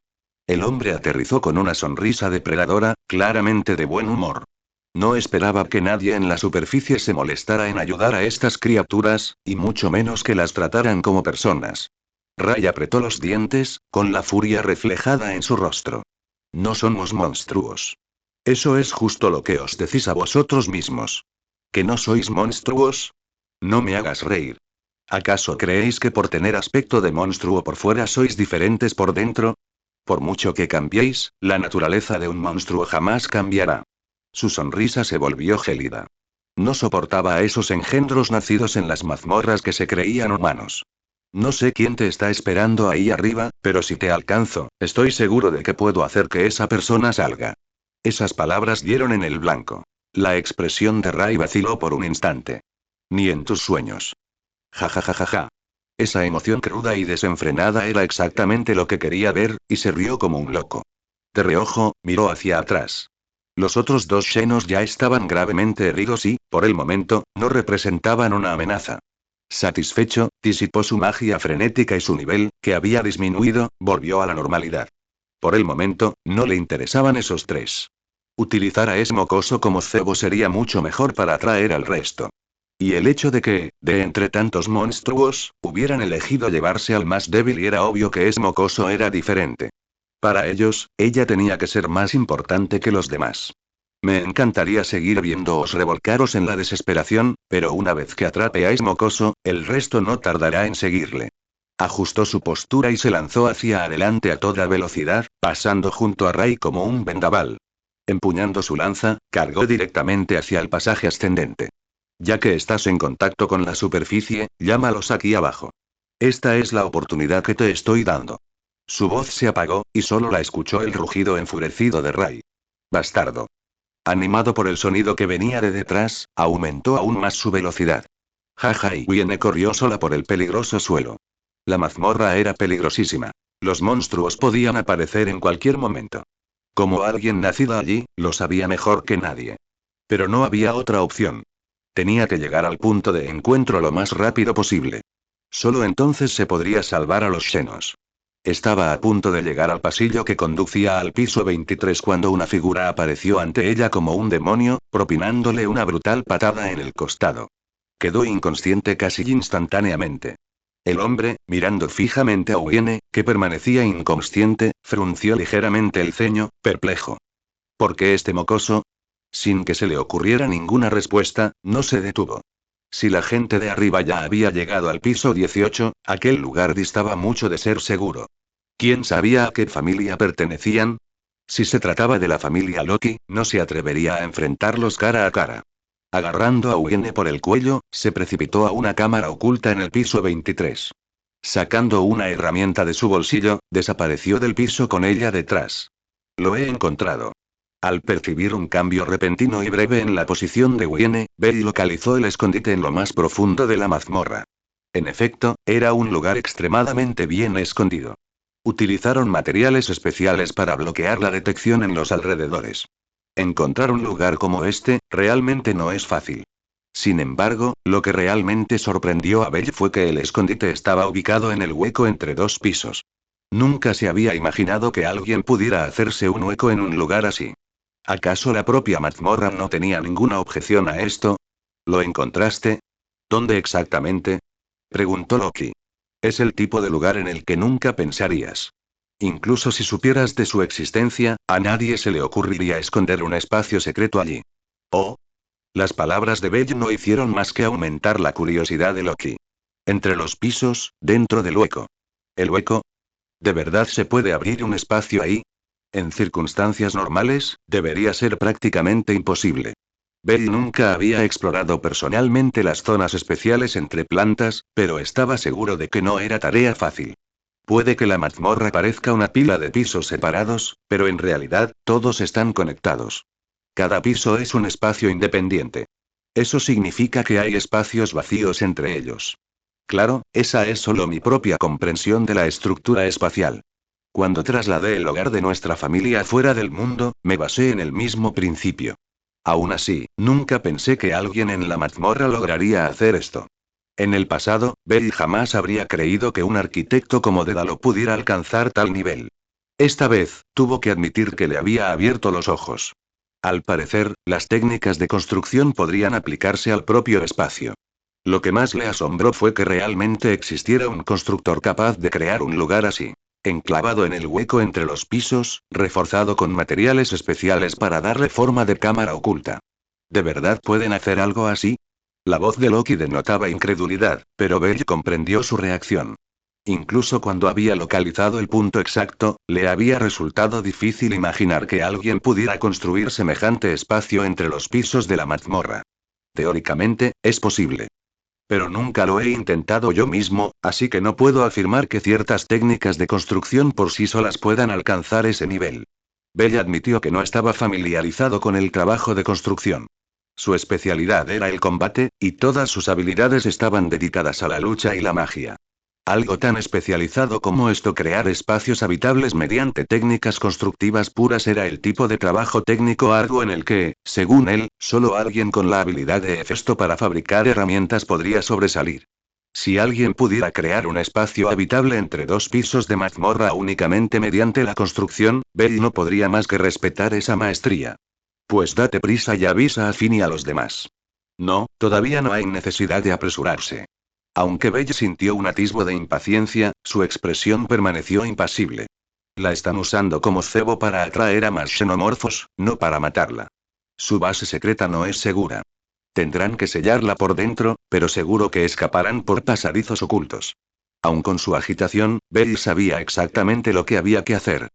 El hombre aterrizó con una sonrisa depredadora, claramente de buen humor. No esperaba que nadie en la superficie se molestara en ayudar a estas criaturas, y mucho menos que las trataran como personas. Ray apretó los dientes, con la furia reflejada en su rostro. No somos monstruos. Eso es justo lo que os decís a vosotros mismos. ¿Que no sois monstruos? No me hagas reír. ¿Acaso creéis que por tener aspecto de monstruo por fuera sois diferentes por dentro? Por mucho que cambiéis, la naturaleza de un monstruo jamás cambiará. Su sonrisa se volvió gélida. No soportaba a esos engendros nacidos en las mazmorras que se creían humanos. No sé quién te está esperando ahí arriba, pero si te alcanzo, estoy seguro de que puedo hacer que esa persona salga. Esas palabras dieron en el blanco. La expresión de Ray vaciló por un instante. Ni en tus sueños. Ja ja ja ja ja. Esa emoción cruda y desenfrenada era exactamente lo que quería ver, y se rió como un loco. De reojo, miró hacia atrás. Los otros dos Xenos ya estaban gravemente heridos y, por el momento, no representaban una amenaza. Satisfecho, disipó su magia frenética y su nivel, que había disminuido, volvió a la normalidad. Por el momento, no le interesaban esos tres. Utilizar a ese mocoso como cebo sería mucho mejor para atraer al resto. Y el hecho de que, de entre tantos monstruos, hubieran elegido llevarse al más débil y era obvio que ese mocoso era diferente. Para ellos, ella tenía que ser más importante que los demás. Me encantaría seguir viéndoos revolcaros en la desesperación, pero una vez que atrape a ese mocoso, el resto no tardará en seguirle. Ajustó su postura y se lanzó hacia adelante a toda velocidad, pasando junto a Ray como un vendaval. Empuñando su lanza, cargó directamente hacia el pasaje ascendente. Ya que estás en contacto con la superficie, llámalos aquí abajo. Esta es la oportunidad que te estoy dando. Su voz se apagó, y solo la escuchó el rugido enfurecido de Ray. Bastardo. Animado por el sonido que venía de detrás, aumentó aún más su velocidad. Jaja y Wiene corrió sola por el peligroso suelo. La mazmorra era peligrosísima. Los monstruos podían aparecer en cualquier momento. Como alguien nacido allí, lo sabía mejor que nadie. Pero no había otra opción. Tenía que llegar al punto de encuentro lo más rápido posible. Solo entonces se podría salvar a los Xenos. Estaba a punto de llegar al pasillo que conducía al piso 23 cuando una figura apareció ante ella como un demonio, propinándole una brutal patada en el costado. Quedó inconsciente casi instantáneamente. El hombre, mirando fijamente a Wiene, que permanecía inconsciente, frunció ligeramente el ceño, perplejo. ¿Por qué este mocoso? Sin que se le ocurriera ninguna respuesta, no se detuvo. Si la gente de arriba ya había llegado al piso 18, aquel lugar distaba mucho de ser seguro. ¿Quién sabía a qué familia pertenecían? Si se trataba de la familia Loki, no se atrevería a enfrentarlos cara a cara. Agarrando a Wiene por el cuello, se precipitó a una cámara oculta en el piso 23. Sacando una herramienta de su bolsillo, desapareció del piso con ella detrás. Lo he encontrado. Al percibir un cambio repentino y breve en la posición de Wiene, Bell localizó el escondite en lo más profundo de la mazmorra. En efecto, era un lugar extremadamente bien escondido. Utilizaron materiales especiales para bloquear la detección en los alrededores. Encontrar un lugar como este, realmente no es fácil. Sin embargo, lo que realmente sorprendió a Bell fue que el escondite estaba ubicado en el hueco entre dos pisos. Nunca se había imaginado que alguien pudiera hacerse un hueco en un lugar así. ¿Acaso la propia mazmorra no tenía ninguna objeción a esto? ¿Lo encontraste? ¿Dónde exactamente? Preguntó Loki. Es el tipo de lugar en el que nunca pensarías. Incluso si supieras de su existencia, a nadie se le ocurriría esconder un espacio secreto allí. Oh. Las palabras de Bell no hicieron más que aumentar la curiosidad de Loki. Entre los pisos, dentro del hueco. ¿El hueco? ¿De verdad se puede abrir un espacio ahí? En circunstancias normales, debería ser prácticamente imposible. Bell nunca había explorado personalmente las zonas especiales entre plantas, pero estaba seguro de que no era tarea fácil. Puede que la mazmorra parezca una pila de pisos separados, pero en realidad, todos están conectados. Cada piso es un espacio independiente. Eso significa que hay espacios vacíos entre ellos. Claro, esa es solo mi propia comprensión de la estructura espacial. Cuando trasladé el hogar de nuestra familia fuera del mundo, me basé en el mismo principio. Aún así, nunca pensé que alguien en la mazmorra lograría hacer esto. En el pasado, Bell jamás habría creído que un arquitecto como Dédalo pudiera alcanzar tal nivel. Esta vez, tuvo que admitir que le había abierto los ojos. Al parecer, las técnicas de construcción podrían aplicarse al propio espacio. Lo que más le asombró fue que realmente existiera un constructor capaz de crear un lugar así. Enclavado en el hueco entre los pisos, reforzado con materiales especiales para darle forma de cámara oculta. ¿De verdad pueden hacer algo así? La voz de Loki denotaba incredulidad, pero Bell comprendió su reacción. Incluso cuando había localizado el punto exacto, le había resultado difícil imaginar que alguien pudiera construir semejante espacio entre los pisos de la mazmorra. Teóricamente, es posible. Pero nunca lo he intentado yo mismo, así que no puedo afirmar que ciertas técnicas de construcción por sí solas puedan alcanzar ese nivel. Bell admitió que no estaba familiarizado con el trabajo de construcción. Su especialidad era el combate, y todas sus habilidades estaban dedicadas a la lucha y la magia. Algo tan especializado como esto, crear espacios habitables mediante técnicas constructivas puras, era el tipo de trabajo técnico arduo en el que, según él, solo alguien con la habilidad de Hefesto para fabricar herramientas podría sobresalir. Si alguien pudiera crear un espacio habitable entre dos pisos de mazmorra únicamente mediante la construcción, Bell no podría más que respetar esa maestría. Pues date prisa y avisa a Finn y a los demás. No, todavía no hay necesidad de apresurarse. Aunque Bell sintió un atisbo de impaciencia, su expresión permaneció impasible. La están usando como cebo para atraer a más xenomorfos, no para matarla. Su base secreta no es segura. Tendrán que sellarla por dentro, pero seguro que escaparán por pasadizos ocultos. Aun con su agitación, Bell sabía exactamente lo que había que hacer.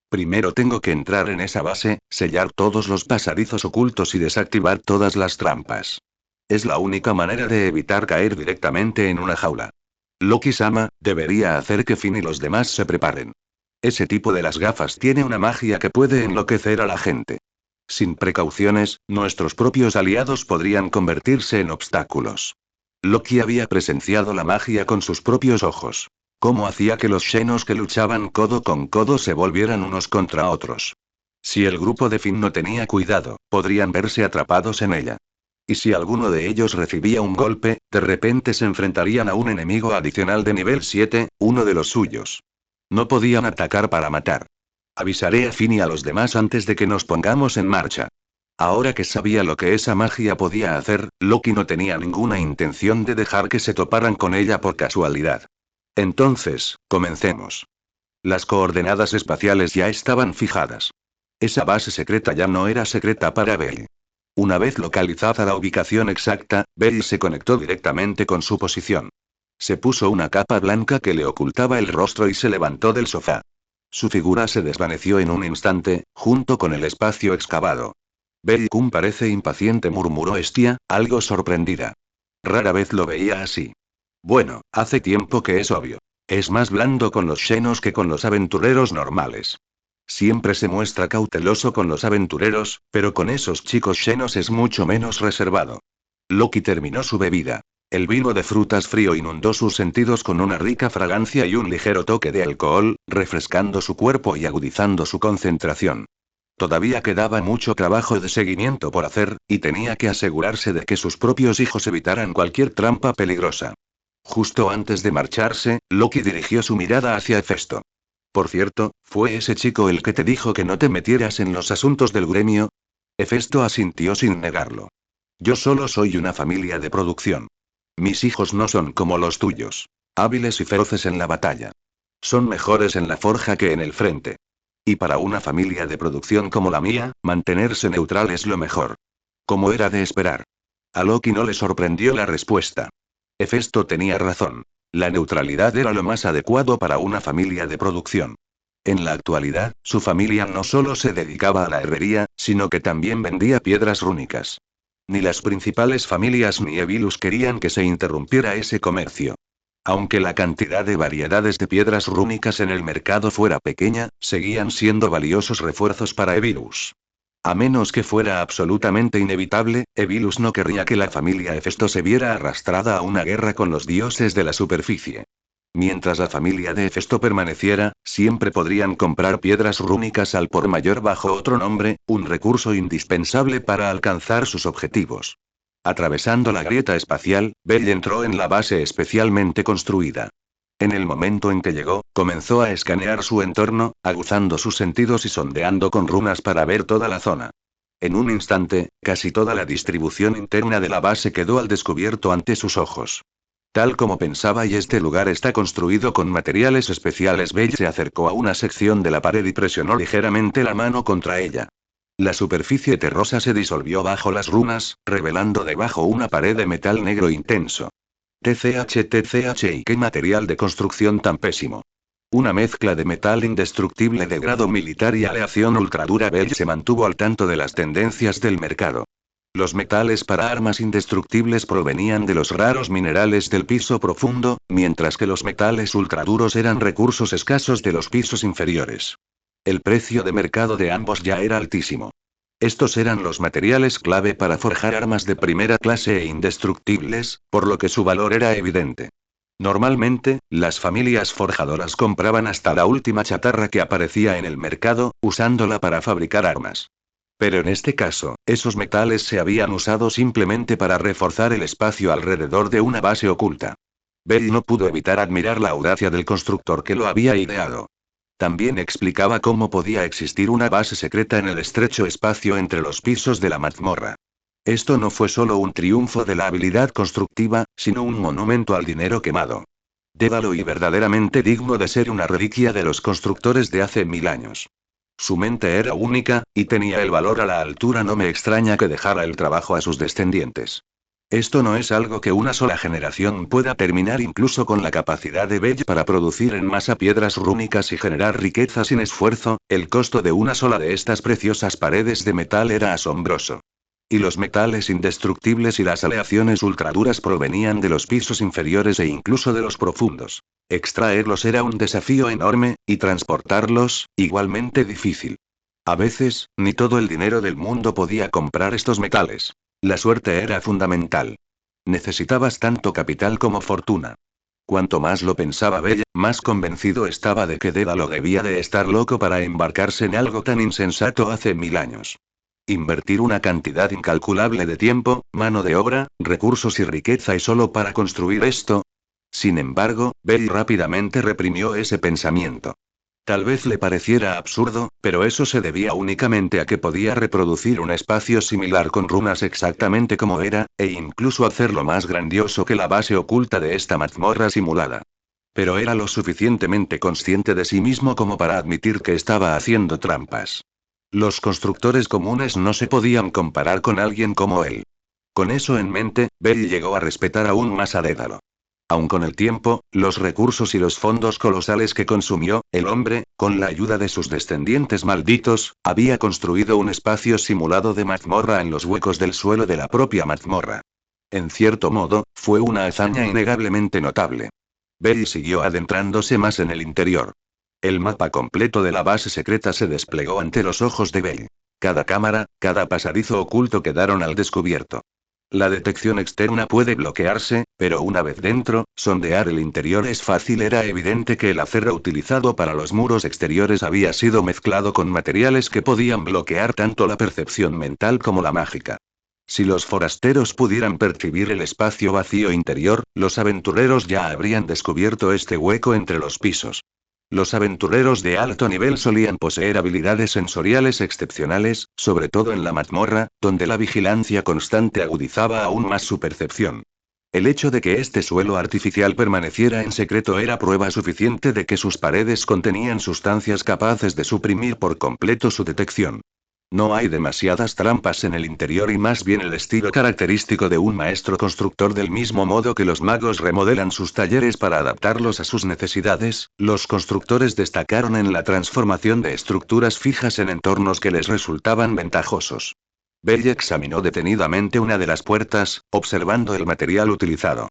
Primero tengo que entrar en esa base, sellar todos los pasadizos ocultos y desactivar todas las trampas. Es la única manera de evitar caer directamente en una jaula. Loki-sama debería hacer que Finn y los demás se preparen. Ese tipo de las gafas tiene una magia que puede enloquecer a la gente. Sin precauciones, nuestros propios aliados podrían convertirse en obstáculos. Loki había presenciado la magia con sus propios ojos. Cómo hacía que los Xenos que luchaban codo con codo se volvieran unos contra otros. Si el grupo de Finn no tenía cuidado, podrían verse atrapados en ella. Y si alguno de ellos recibía un golpe, de repente se enfrentarían a un enemigo adicional de nivel 7, uno de los suyos. No podían atacar para matar. Avisaré a Finn y a los demás antes de que nos pongamos en marcha. Ahora que sabía lo que esa magia podía hacer, Loki no tenía ninguna intención de dejar que se toparan con ella por casualidad. Entonces, comencemos. Las coordenadas espaciales ya estaban fijadas. Esa base secreta ya no era secreta para Bell. Una vez localizada la ubicación exacta, Bell se conectó directamente con su posición. Se puso una capa blanca que le ocultaba el rostro y se levantó del sofá. Su figura se desvaneció en un instante, junto con el espacio excavado. Bell-kun parece impaciente, murmuró Estia, algo sorprendida. Rara vez lo veía así. Bueno, hace tiempo que es obvio. Es más blando con los Xenos que con los aventureros normales. Siempre se muestra cauteloso con los aventureros, pero con esos chicos Xenos es mucho menos reservado. Loki terminó su bebida. El vino de frutas frío inundó sus sentidos con una rica fragancia y un ligero toque de alcohol, refrescando su cuerpo y agudizando su concentración. Todavía quedaba mucho trabajo de seguimiento por hacer, y tenía que asegurarse de que sus propios hijos evitaran cualquier trampa peligrosa. Justo antes de marcharse, Loki dirigió su mirada hacia Hefesto. Por cierto, ¿fue ese chico el que te dijo que no te metieras en los asuntos del gremio? Hefesto asintió sin negarlo. Yo solo soy una familia de producción. Mis hijos no son como los tuyos. Hábiles y feroces en la batalla. Son mejores en la forja que en el frente. Y para una familia de producción como la mía, mantenerse neutral es lo mejor. Como era de esperar. A Loki no le sorprendió la respuesta. Hefesto tenía razón. La neutralidad era lo más adecuado para una familia de producción. En la actualidad, su familia no solo se dedicaba a la herrería, sino que también vendía piedras rúnicas. Ni las principales familias ni Evilus querían que se interrumpiera ese comercio. Aunque la cantidad de variedades de piedras rúnicas en el mercado fuera pequeña, seguían siendo valiosos refuerzos para Evilus. A menos que fuera absolutamente inevitable, Evilus no querría que la familia Hefesto se viera arrastrada a una guerra con los dioses de la superficie. Mientras la familia de Hefesto permaneciera, siempre podrían comprar piedras rúnicas al por mayor bajo otro nombre, un recurso indispensable para alcanzar sus objetivos. Atravesando la grieta espacial, Bell entró en la base especialmente construida. En el momento en que llegó, comenzó a escanear su entorno, aguzando sus sentidos y sondeando con runas para ver toda la zona. En un instante, casi toda la distribución interna de la base quedó al descubierto ante sus ojos. Tal como pensaba, y este lugar está construido con materiales especiales. Bell se acercó a una sección de la pared y presionó ligeramente la mano contra ella. La superficie terrosa se disolvió bajo las runas, revelando debajo una pared de metal negro intenso. TCH, y qué material de construcción tan pésimo. Una mezcla de metal indestructible de grado militar y aleación ultradura. Bell se mantuvo al tanto de las tendencias del mercado. Los metales para armas indestructibles provenían de los raros minerales del piso profundo, mientras que los metales ultraduros eran recursos escasos de los pisos inferiores. El precio de mercado de ambos ya era altísimo. Estos eran los materiales clave para forjar armas de primera clase e indestructibles, por lo que su valor era evidente. Normalmente, las familias forjadoras compraban hasta la última chatarra que aparecía en el mercado, usándola para fabricar armas. Pero en este caso, esos metales se habían usado simplemente para reforzar el espacio alrededor de una base oculta. Bell no pudo evitar admirar la audacia del constructor que lo había ideado. También explicaba cómo podía existir una base secreta en el estrecho espacio entre los pisos de la mazmorra. Esto no fue solo un triunfo de la habilidad constructiva, sino un monumento al dinero quemado. Dédalo y verdaderamente digno de ser una reliquia de los constructores de hace 1000 años. Su mente era única, y tenía el valor a la altura. No me extraña que dejara el trabajo a sus descendientes. Esto no es algo que una sola generación pueda terminar, incluso con la capacidad de Bell para producir en masa piedras rúnicas y generar riqueza sin esfuerzo. El costo de una sola de estas preciosas paredes de metal era asombroso. Y los metales indestructibles y las aleaciones ultraduras provenían de los pisos inferiores e incluso de los profundos. Extraerlos era un desafío enorme, y transportarlos, igualmente difícil. A veces, ni todo el dinero del mundo podía comprar estos metales. La suerte era fundamental. Necesitabas tanto capital como fortuna. Cuanto más lo pensaba Bell, más convencido estaba de que Dédalo debía de estar loco para embarcarse en algo tan insensato hace 1000 años. Invertir una cantidad incalculable de tiempo, mano de obra, recursos y riqueza y solo para construir esto. Sin embargo, Bell rápidamente reprimió ese pensamiento. Tal vez le pareciera absurdo, pero eso se debía únicamente a que podía reproducir un espacio similar con runas exactamente como era, e incluso hacerlo más grandioso que la base oculta de esta mazmorra simulada. Pero era lo suficientemente consciente de sí mismo como para admitir que estaba haciendo trampas. Los constructores comunes no se podían comparar con alguien como él. Con eso en mente, Bell llegó a respetar aún más a Dédalo. Aun con el tiempo, los recursos y los fondos colosales que consumió, el hombre, con la ayuda de sus descendientes malditos, había construido un espacio simulado de mazmorra en los huecos del suelo de la propia mazmorra. En cierto modo, fue una hazaña innegablemente notable. Bell siguió adentrándose más en el interior. El mapa completo de la base secreta se desplegó ante los ojos de Bell. Cada cámara, cada pasadizo oculto quedaron al descubierto. La detección externa puede bloquearse, pero una vez dentro, sondear el interior es fácil. Era evidente que el acero utilizado para los muros exteriores había sido mezclado con materiales que podían bloquear tanto la percepción mental como la mágica. Si los forasteros pudieran percibir el espacio vacío interior, los aventureros ya habrían descubierto este hueco entre los pisos. Los aventureros de alto nivel solían poseer habilidades sensoriales excepcionales, sobre todo en la mazmorra, donde la vigilancia constante agudizaba aún más su percepción. El hecho de que este suelo artificial permaneciera en secreto era prueba suficiente de que sus paredes contenían sustancias capaces de suprimir por completo su detección. No hay demasiadas trampas en el interior y más bien el estilo característico de un maestro constructor. Del mismo modo que los magos remodelan sus talleres para adaptarlos a sus necesidades, los constructores destacaron en la transformación de estructuras fijas en entornos que les resultaban ventajosos. Bell examinó detenidamente una de las puertas, observando el material utilizado.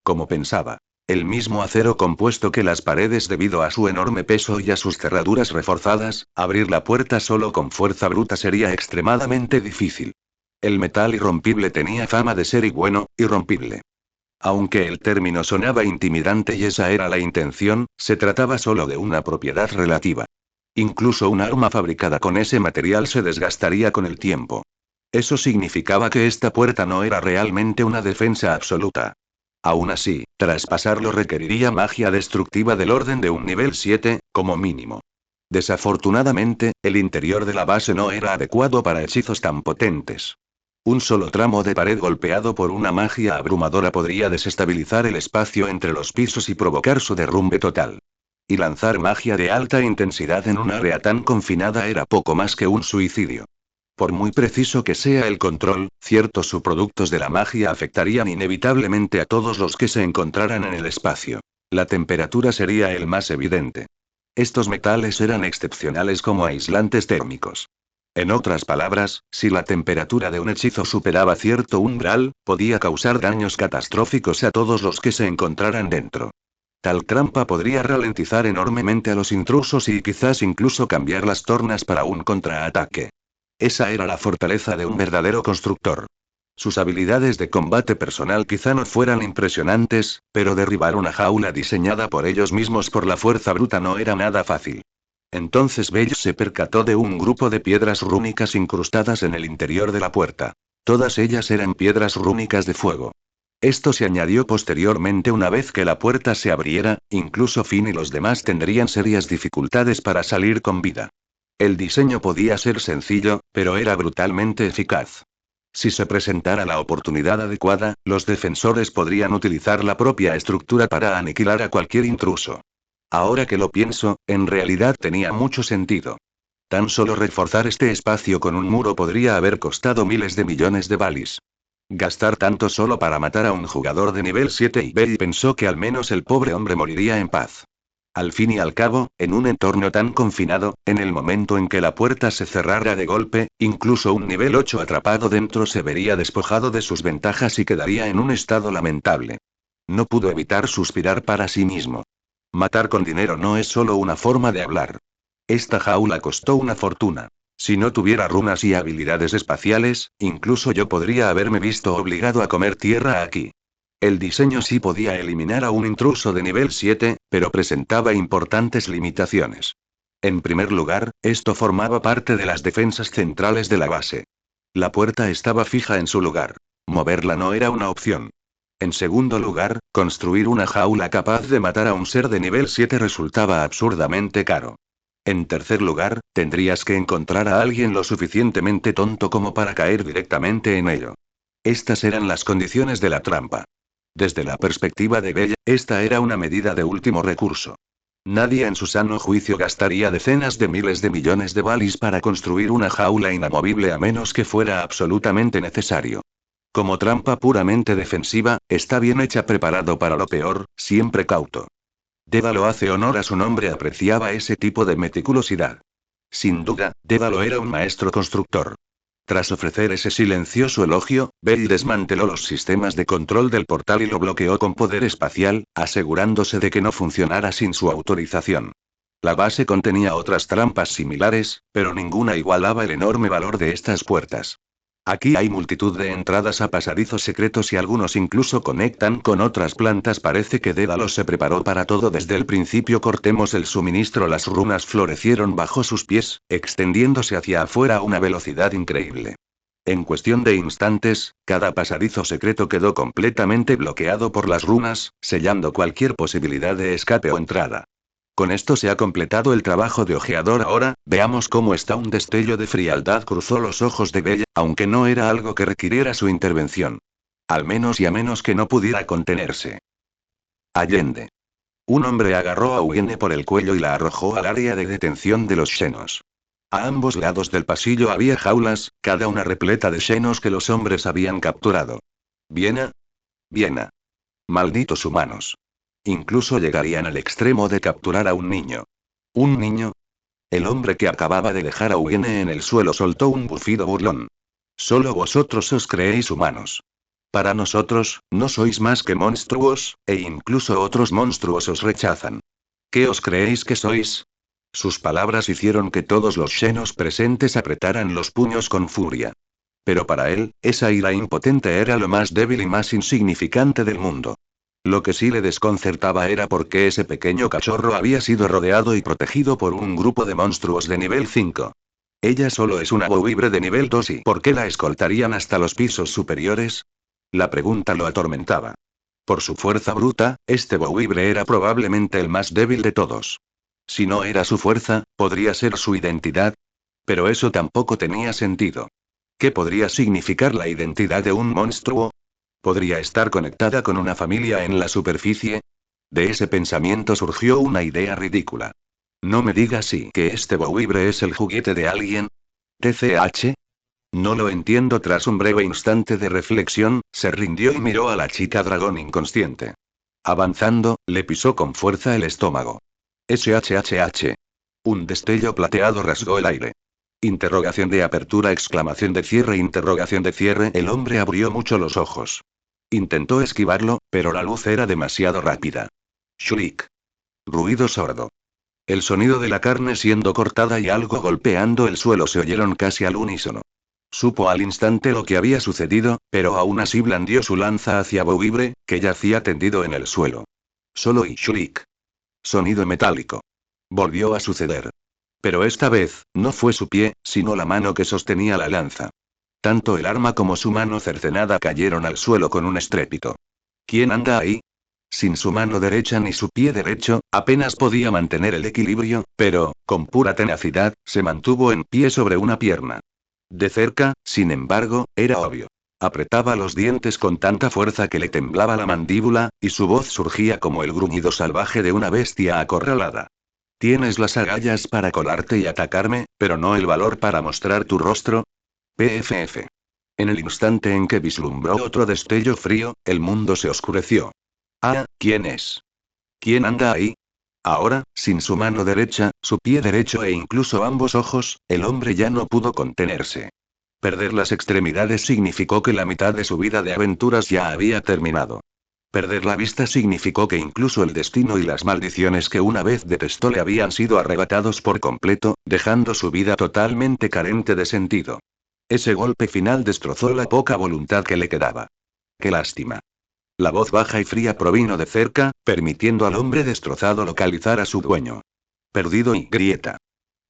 Como pensaba. El mismo acero compuesto que las paredes debido a su enorme peso y a sus cerraduras reforzadas, abrir la puerta solo con fuerza bruta sería extremadamente difícil. El metal irrompible tenía fama de ser bueno, irrompible. Aunque el término sonaba intimidante y esa era la intención, se trataba solo de una propiedad relativa. Incluso un arma fabricada con ese material se desgastaría con el tiempo. Eso significaba que esta puerta no era realmente una defensa absoluta. Aún así, traspasarlo requeriría magia destructiva del orden de un nivel 7, como mínimo. Desafortunadamente, el interior de la base no era adecuado para hechizos tan potentes. Un solo tramo de pared golpeado por una magia abrumadora podría desestabilizar el espacio entre los pisos y provocar su derrumbe total. Y lanzar magia de alta intensidad en un área tan confinada era poco más que un suicidio. Por muy preciso que sea el control, ciertos subproductos de la magia afectarían inevitablemente a todos los que se encontraran en el espacio. La temperatura sería el más evidente. Estos metales eran excepcionales como aislantes térmicos. En otras palabras, si la temperatura de un hechizo superaba cierto umbral, podía causar daños catastróficos a todos los que se encontraran dentro. Tal trampa podría ralentizar enormemente a los intrusos y quizás incluso cambiar las tornas para un contraataque. Esa era la fortaleza de un verdadero constructor. Sus habilidades de combate personal quizá no fueran impresionantes, pero derribar una jaula diseñada por ellos mismos por la fuerza bruta no era nada fácil. Entonces Bell se percató de un grupo de piedras rúnicas incrustadas en el interior de la puerta. Todas ellas eran piedras rúnicas de fuego. Esto se añadió posteriormente una vez que la puerta se abriera, incluso Finn y los demás tendrían serias dificultades para salir con vida. El diseño podía ser sencillo, pero era brutalmente eficaz. Si se presentara la oportunidad adecuada, los defensores podrían utilizar la propia estructura para aniquilar a cualquier intruso. Ahora que lo pienso, en realidad tenía mucho sentido. Tan solo reforzar este espacio con un muro podría haber costado miles de millones de balis. Gastar tanto solo para matar a un jugador de nivel 7 y Bell pensó que al menos el pobre hombre moriría en paz. Al fin y al cabo, en un entorno tan confinado, en el momento en que la puerta se cerrara de golpe, incluso un nivel 8 atrapado dentro se vería despojado de sus ventajas y quedaría en un estado lamentable. No pudo evitar suspirar para sí mismo. Matar con dinero no es solo una forma de hablar. Esta jaula costó una fortuna. Si no tuviera runas y habilidades espaciales, incluso yo podría haberme visto obligado a comer tierra aquí. El diseño sí podía eliminar a un intruso de nivel 7, pero presentaba importantes limitaciones. En primer lugar, esto formaba parte de las defensas centrales de la base. La puerta estaba fija en su lugar. Moverla no era una opción. En segundo lugar, construir una jaula capaz de matar a un ser de nivel 7 resultaba absurdamente caro. En tercer lugar, tendrías que encontrar a alguien lo suficientemente tonto como para caer directamente en ello. Estas eran las condiciones de la trampa. Desde la perspectiva de Bella, esta era una medida de último recurso. Nadie en su sano juicio gastaría decenas de miles de millones de balis para construir una jaula inamovible a menos que fuera absolutamente necesario. Como trampa puramente defensiva, está bien hecha preparado para lo peor, siempre cauto. Dédalo hace honor a su nombre, apreciaba ese tipo de meticulosidad. Sin duda, Dédalo era un maestro constructor. Tras ofrecer ese silencioso elogio, Bell desmanteló los sistemas de control del portal y lo bloqueó con poder espacial, asegurándose de que no funcionara sin su autorización. La base contenía otras trampas similares, pero ninguna igualaba el enorme valor de estas puertas. Aquí hay multitud de entradas a pasadizos secretos y algunos incluso conectan con otras plantas. Parece que Dédalo se preparó para todo desde el principio. Cortemos el suministro. Las runas florecieron bajo sus pies, extendiéndose hacia afuera a una velocidad increíble. En cuestión de instantes, cada pasadizo secreto quedó completamente bloqueado por las runas, sellando cualquier posibilidad de escape o entrada. Con esto se ha completado el trabajo de ojeador. Ahora, veamos cómo está. Un destello de frialdad cruzó los ojos de Bella, aunque no era algo que requiriera su intervención. Al menos y a menos que no pudiera contenerse. Allende. Un hombre agarró a Eugene por el cuello y la arrojó al área de detención de los xenos. A ambos lados del pasillo había jaulas, cada una repleta de xenos que los hombres habían capturado. ¿Viena? Viena. Malditos humanos. Incluso llegarían al extremo de capturar a un niño. ¿Un niño? El hombre que acababa de dejar a Eugene en el suelo soltó un bufido burlón. Solo vosotros os creéis humanos. Para nosotros, no sois más que monstruos, e incluso otros monstruos os rechazan. ¿Qué os creéis que sois? Sus palabras hicieron que todos los xenos presentes apretaran los puños con furia. Pero para él, esa ira impotente era lo más débil y más insignificante del mundo. Lo que sí le desconcertaba era por qué ese pequeño cachorro había sido rodeado y protegido por un grupo de monstruos de nivel 5. Ella solo es una bowibre de nivel 2 y ¿por qué la escoltarían hasta los pisos superiores? La pregunta lo atormentaba. Por su fuerza bruta, este bowibre era probablemente el más débil de todos. Si no era su fuerza, ¿podría ser su identidad? Pero eso tampoco tenía sentido. ¿Qué podría significar la identidad de un monstruo? ¿Podría estar conectada con una familia en la superficie? De ese pensamiento surgió una idea ridícula. No me digas sí que este bowibre es el juguete de alguien. ¿TCH? No lo entiendo. Tras un breve instante de reflexión, se rindió y miró a la chica dragón inconsciente. Avanzando, le pisó con fuerza el estómago. SHHH. Un destello plateado rasgó el aire. Interrogación de apertura, exclamación de cierre, interrogación de cierre. El hombre abrió mucho los ojos. Intentó esquivarlo, pero la luz era demasiado rápida. Shriek. Ruido sordo. El sonido de la carne siendo cortada y algo golpeando el suelo se oyeron casi al unísono. Supo al instante lo que había sucedido, pero aún así blandió su lanza hacia Bouibre, que yacía tendido en el suelo. Solo y shriek. Sonido metálico. Volvió a suceder. Pero esta vez, no fue su pie, sino la mano que sostenía la lanza. Tanto el arma como su mano cercenada cayeron al suelo con un estrépito. ¿Quién anda ahí? Sin su mano derecha ni su pie derecho, apenas podía mantener el equilibrio, pero, con pura tenacidad, se mantuvo en pie sobre una pierna. De cerca, sin embargo, era obvio. Apretaba los dientes con tanta fuerza que le temblaba la mandíbula, y su voz surgía como el gruñido salvaje de una bestia acorralada. Tienes las agallas para colarte y atacarme, pero no el valor para mostrar tu rostro. PFF. En el instante en que vislumbró otro destello frío, el mundo se oscureció. Ah, ¿quién es? ¿Quién anda ahí? Ahora, sin su mano derecha, su pie derecho e incluso ambos ojos, el hombre ya no pudo contenerse. Perder las extremidades significó que la mitad de su vida de aventuras ya había terminado. Perder la vista significó que incluso el destino y las maldiciones que una vez detestó le habían sido arrebatados por completo, dejando su vida totalmente carente de sentido. Ese golpe final destrozó la poca voluntad que le quedaba. ¡Qué lástima! La voz baja y fría provino de cerca, permitiendo al hombre destrozado localizar a su dueño. Perdido y grieta.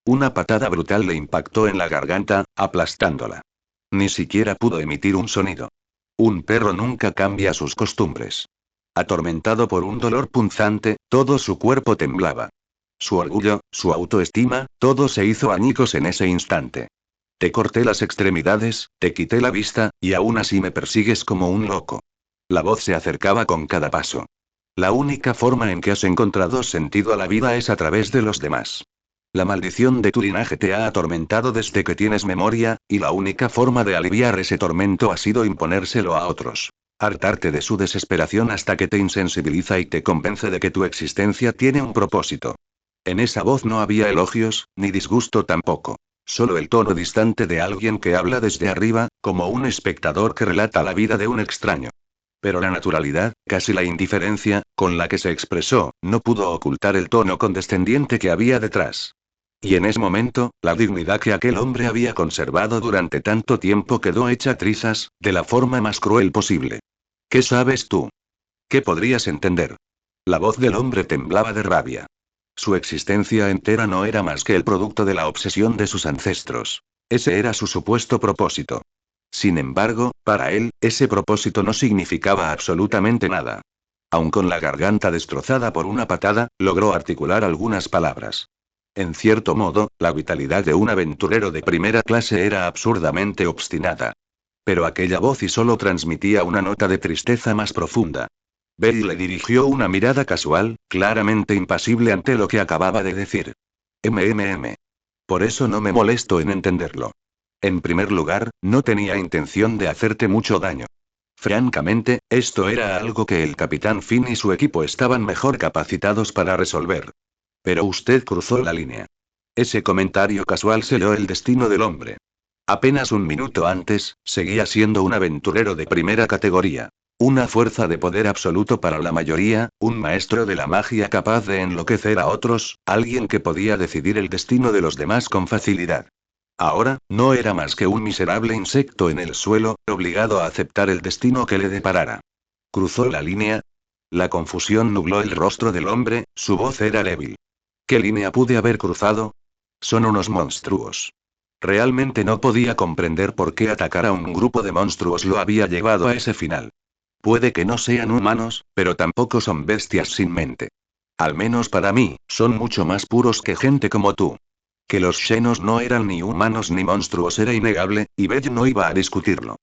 Una patada brutal le impactó en la garganta, aplastándola. Ni siquiera pudo emitir un sonido. Un perro nunca cambia sus costumbres. Atormentado por un dolor punzante, todo su cuerpo temblaba. Su orgullo, su autoestima, todo se hizo añicos en ese instante. Te corté las extremidades, te quité la vista, y aún así me persigues como un loco. La voz se acercaba con cada paso. La única forma en que has encontrado sentido a la vida es a través de los demás. La maldición de tu linaje te ha atormentado desde que tienes memoria, y la única forma de aliviar ese tormento ha sido imponérselo a otros. Hartarte de su desesperación hasta que te insensibiliza y te convence de que tu existencia tiene un propósito. En esa voz no había elogios, ni disgusto tampoco. Solo el tono distante de alguien que habla desde arriba, como un espectador que relata la vida de un extraño. Pero la naturalidad, casi la indiferencia, con la que se expresó, no pudo ocultar el tono condescendiente que había detrás. Y en ese momento, la dignidad que aquel hombre había conservado durante tanto tiempo quedó hecha trizas, de la forma más cruel posible. ¿Qué sabes tú? ¿Qué podrías entender? La voz del hombre temblaba de rabia. Su existencia entera no era más que el producto de la obsesión de sus ancestros. Ese era su supuesto propósito. Sin embargo, para él, ese propósito no significaba absolutamente nada. Aun con la garganta destrozada por una patada, logró articular algunas palabras. En cierto modo, la vitalidad de un aventurero de primera clase era absurdamente obstinada. Pero aquella voz y solo transmitía una nota de tristeza más profunda. Belly le dirigió una mirada casual, claramente impasible ante lo que acababa de decir. MMM. Por eso no me molesto en entenderlo. En primer lugar, no tenía intención de hacerte mucho daño. Francamente, esto era algo que el capitán Finn y su equipo estaban mejor capacitados para resolver. Pero usted cruzó la línea. Ese comentario casual selló el destino del hombre. Apenas un minuto antes, seguía siendo un aventurero de primera categoría. Una fuerza de poder absoluto para la mayoría, un maestro de la magia capaz de enloquecer a otros, alguien que podía decidir el destino de los demás con facilidad. Ahora, no era más que un miserable insecto en el suelo, obligado a aceptar el destino que le deparara. ¿Cruzó la línea? La confusión nubló el rostro del hombre, su voz era débil. ¿Qué línea pude haber cruzado? Son unos monstruos. Realmente no podía comprender por qué atacar a un grupo de monstruos lo había llevado a ese final. Puede que no sean humanos, pero tampoco son bestias sin mente. Al menos para mí, son mucho más puros que gente como tú. Que los Xenos no eran ni humanos ni monstruos era innegable, y Bell no iba a discutirlo.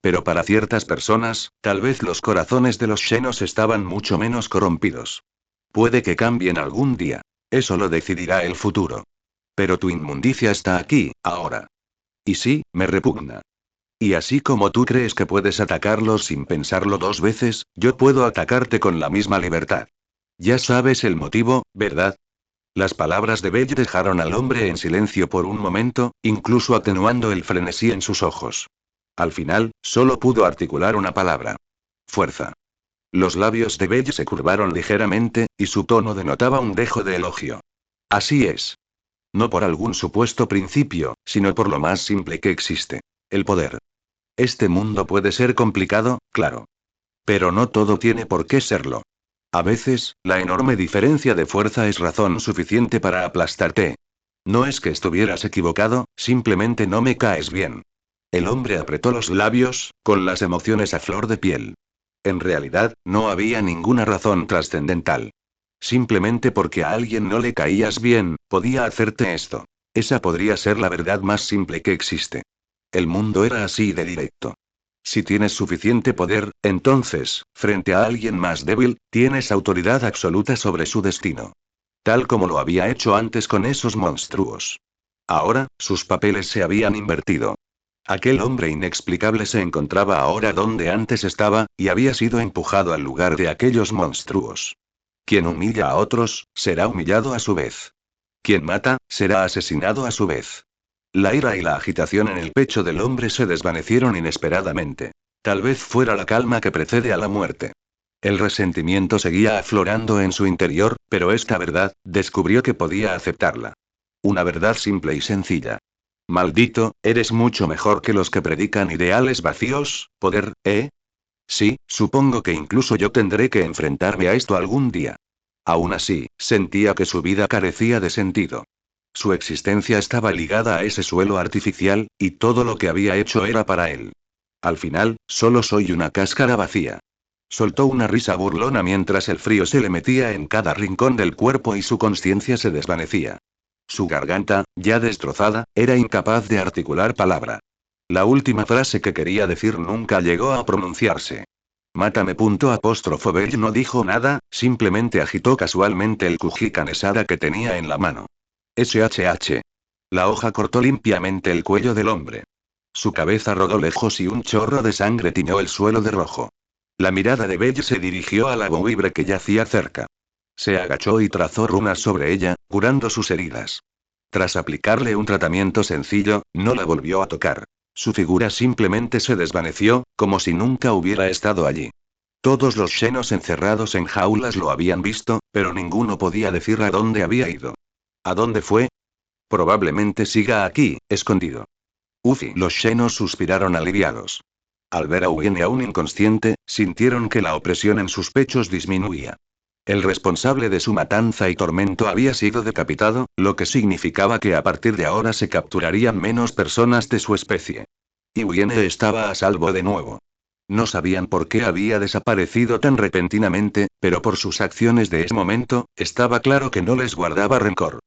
Pero para ciertas personas, tal vez los corazones de los Xenos estaban mucho menos corrompidos. Puede que cambien algún día. Eso lo decidirá el futuro. Pero tu inmundicia está aquí, ahora. Y sí, me repugna. Y así como tú crees que puedes atacarlos sin pensarlo dos veces, yo puedo atacarte con la misma libertad. Ya sabes el motivo, ¿verdad? Las palabras de Belle dejaron al hombre en silencio por un momento, incluso atenuando el frenesí en sus ojos. Al final, solo pudo articular una palabra. Fuerza. Los labios de Belle se curvaron ligeramente, y su tono denotaba un dejo de elogio. Así es. No por algún supuesto principio, sino por lo más simple que existe. El poder. Este mundo puede ser complicado, claro. Pero no todo tiene por qué serlo. A veces, la enorme diferencia de fuerza es razón suficiente para aplastarte. No es que estuvieras equivocado, simplemente no me caes bien. El hombre apretó los labios, con las emociones a flor de piel. En realidad, no había ninguna razón trascendental. Simplemente porque a alguien no le caías bien, podía hacerte esto. Esa podría ser la verdad más simple que existe. El mundo era así de directo. Si tienes suficiente poder, entonces, frente a alguien más débil, tienes autoridad absoluta sobre su destino. Tal como lo había hecho antes con esos monstruos. Ahora, sus papeles se habían invertido. Aquel hombre inexplicable se encontraba ahora donde antes estaba, y había sido empujado al lugar de aquellos monstruos. Quien humilla a otros, será humillado a su vez. Quien mata, será asesinado a su vez. La ira y la agitación en el pecho del hombre se desvanecieron inesperadamente. Tal vez fuera la calma que precede a la muerte. El resentimiento seguía aflorando en su interior, pero esta verdad, descubrió que podía aceptarla. Una verdad simple y sencilla. Maldito, eres mucho mejor que los que predican ideales vacíos, poder, ¿eh? Sí, supongo que incluso yo tendré que enfrentarme a esto algún día. Aún así, sentía que su vida carecía de sentido. Su existencia estaba ligada a ese suelo artificial, y todo lo que había hecho era para él. Al final, solo soy una cáscara vacía. Soltó una risa burlona mientras el frío se le metía en cada rincón del cuerpo y su conciencia se desvanecía. Su garganta, ya destrozada, era incapaz de articular palabra. La última frase que quería decir nunca llegó a pronunciarse. Mátame. Bell no dijo nada, simplemente agitó casualmente el kují canesada que tenía en la mano. SHH. La hoja cortó limpiamente el cuello del hombre. Su cabeza rodó lejos y un chorro de sangre tiñó el suelo de rojo. La mirada de Bell se dirigió a la boibre que yacía cerca. Se agachó y trazó runas sobre ella, curando sus heridas. Tras aplicarle un tratamiento sencillo, no la volvió a tocar. Su figura simplemente se desvaneció, como si nunca hubiera estado allí. Todos los Xenos encerrados en jaulas lo habían visto, pero ninguno podía decir a dónde había ido. ¿A dónde fue? Probablemente siga aquí, escondido. Ufi. Los Xenos suspiraron aliviados. Al ver a Uene aún inconsciente, sintieron que la opresión en sus pechos disminuía. El responsable de su matanza y tormento había sido decapitado, lo que significaba que a partir de ahora se capturarían menos personas de su especie. Y Uene estaba a salvo de nuevo. No sabían por qué había desaparecido tan repentinamente, pero por sus acciones de ese momento, estaba claro que no les guardaba rencor.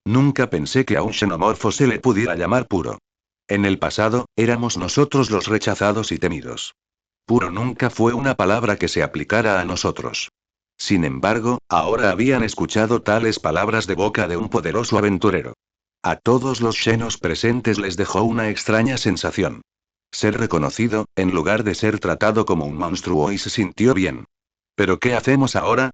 Nunca pensé que a un xenomorfo se le pudiera llamar puro. En el pasado, éramos nosotros los rechazados y temidos. Puro nunca fue una palabra que se aplicara a nosotros. Sin embargo, ahora habían escuchado tales palabras de boca de un poderoso aventurero. A todos los xenos presentes les dejó una extraña sensación. Ser reconocido, en lugar de ser tratado como un monstruo, y se sintió bien. ¿Pero qué hacemos ahora?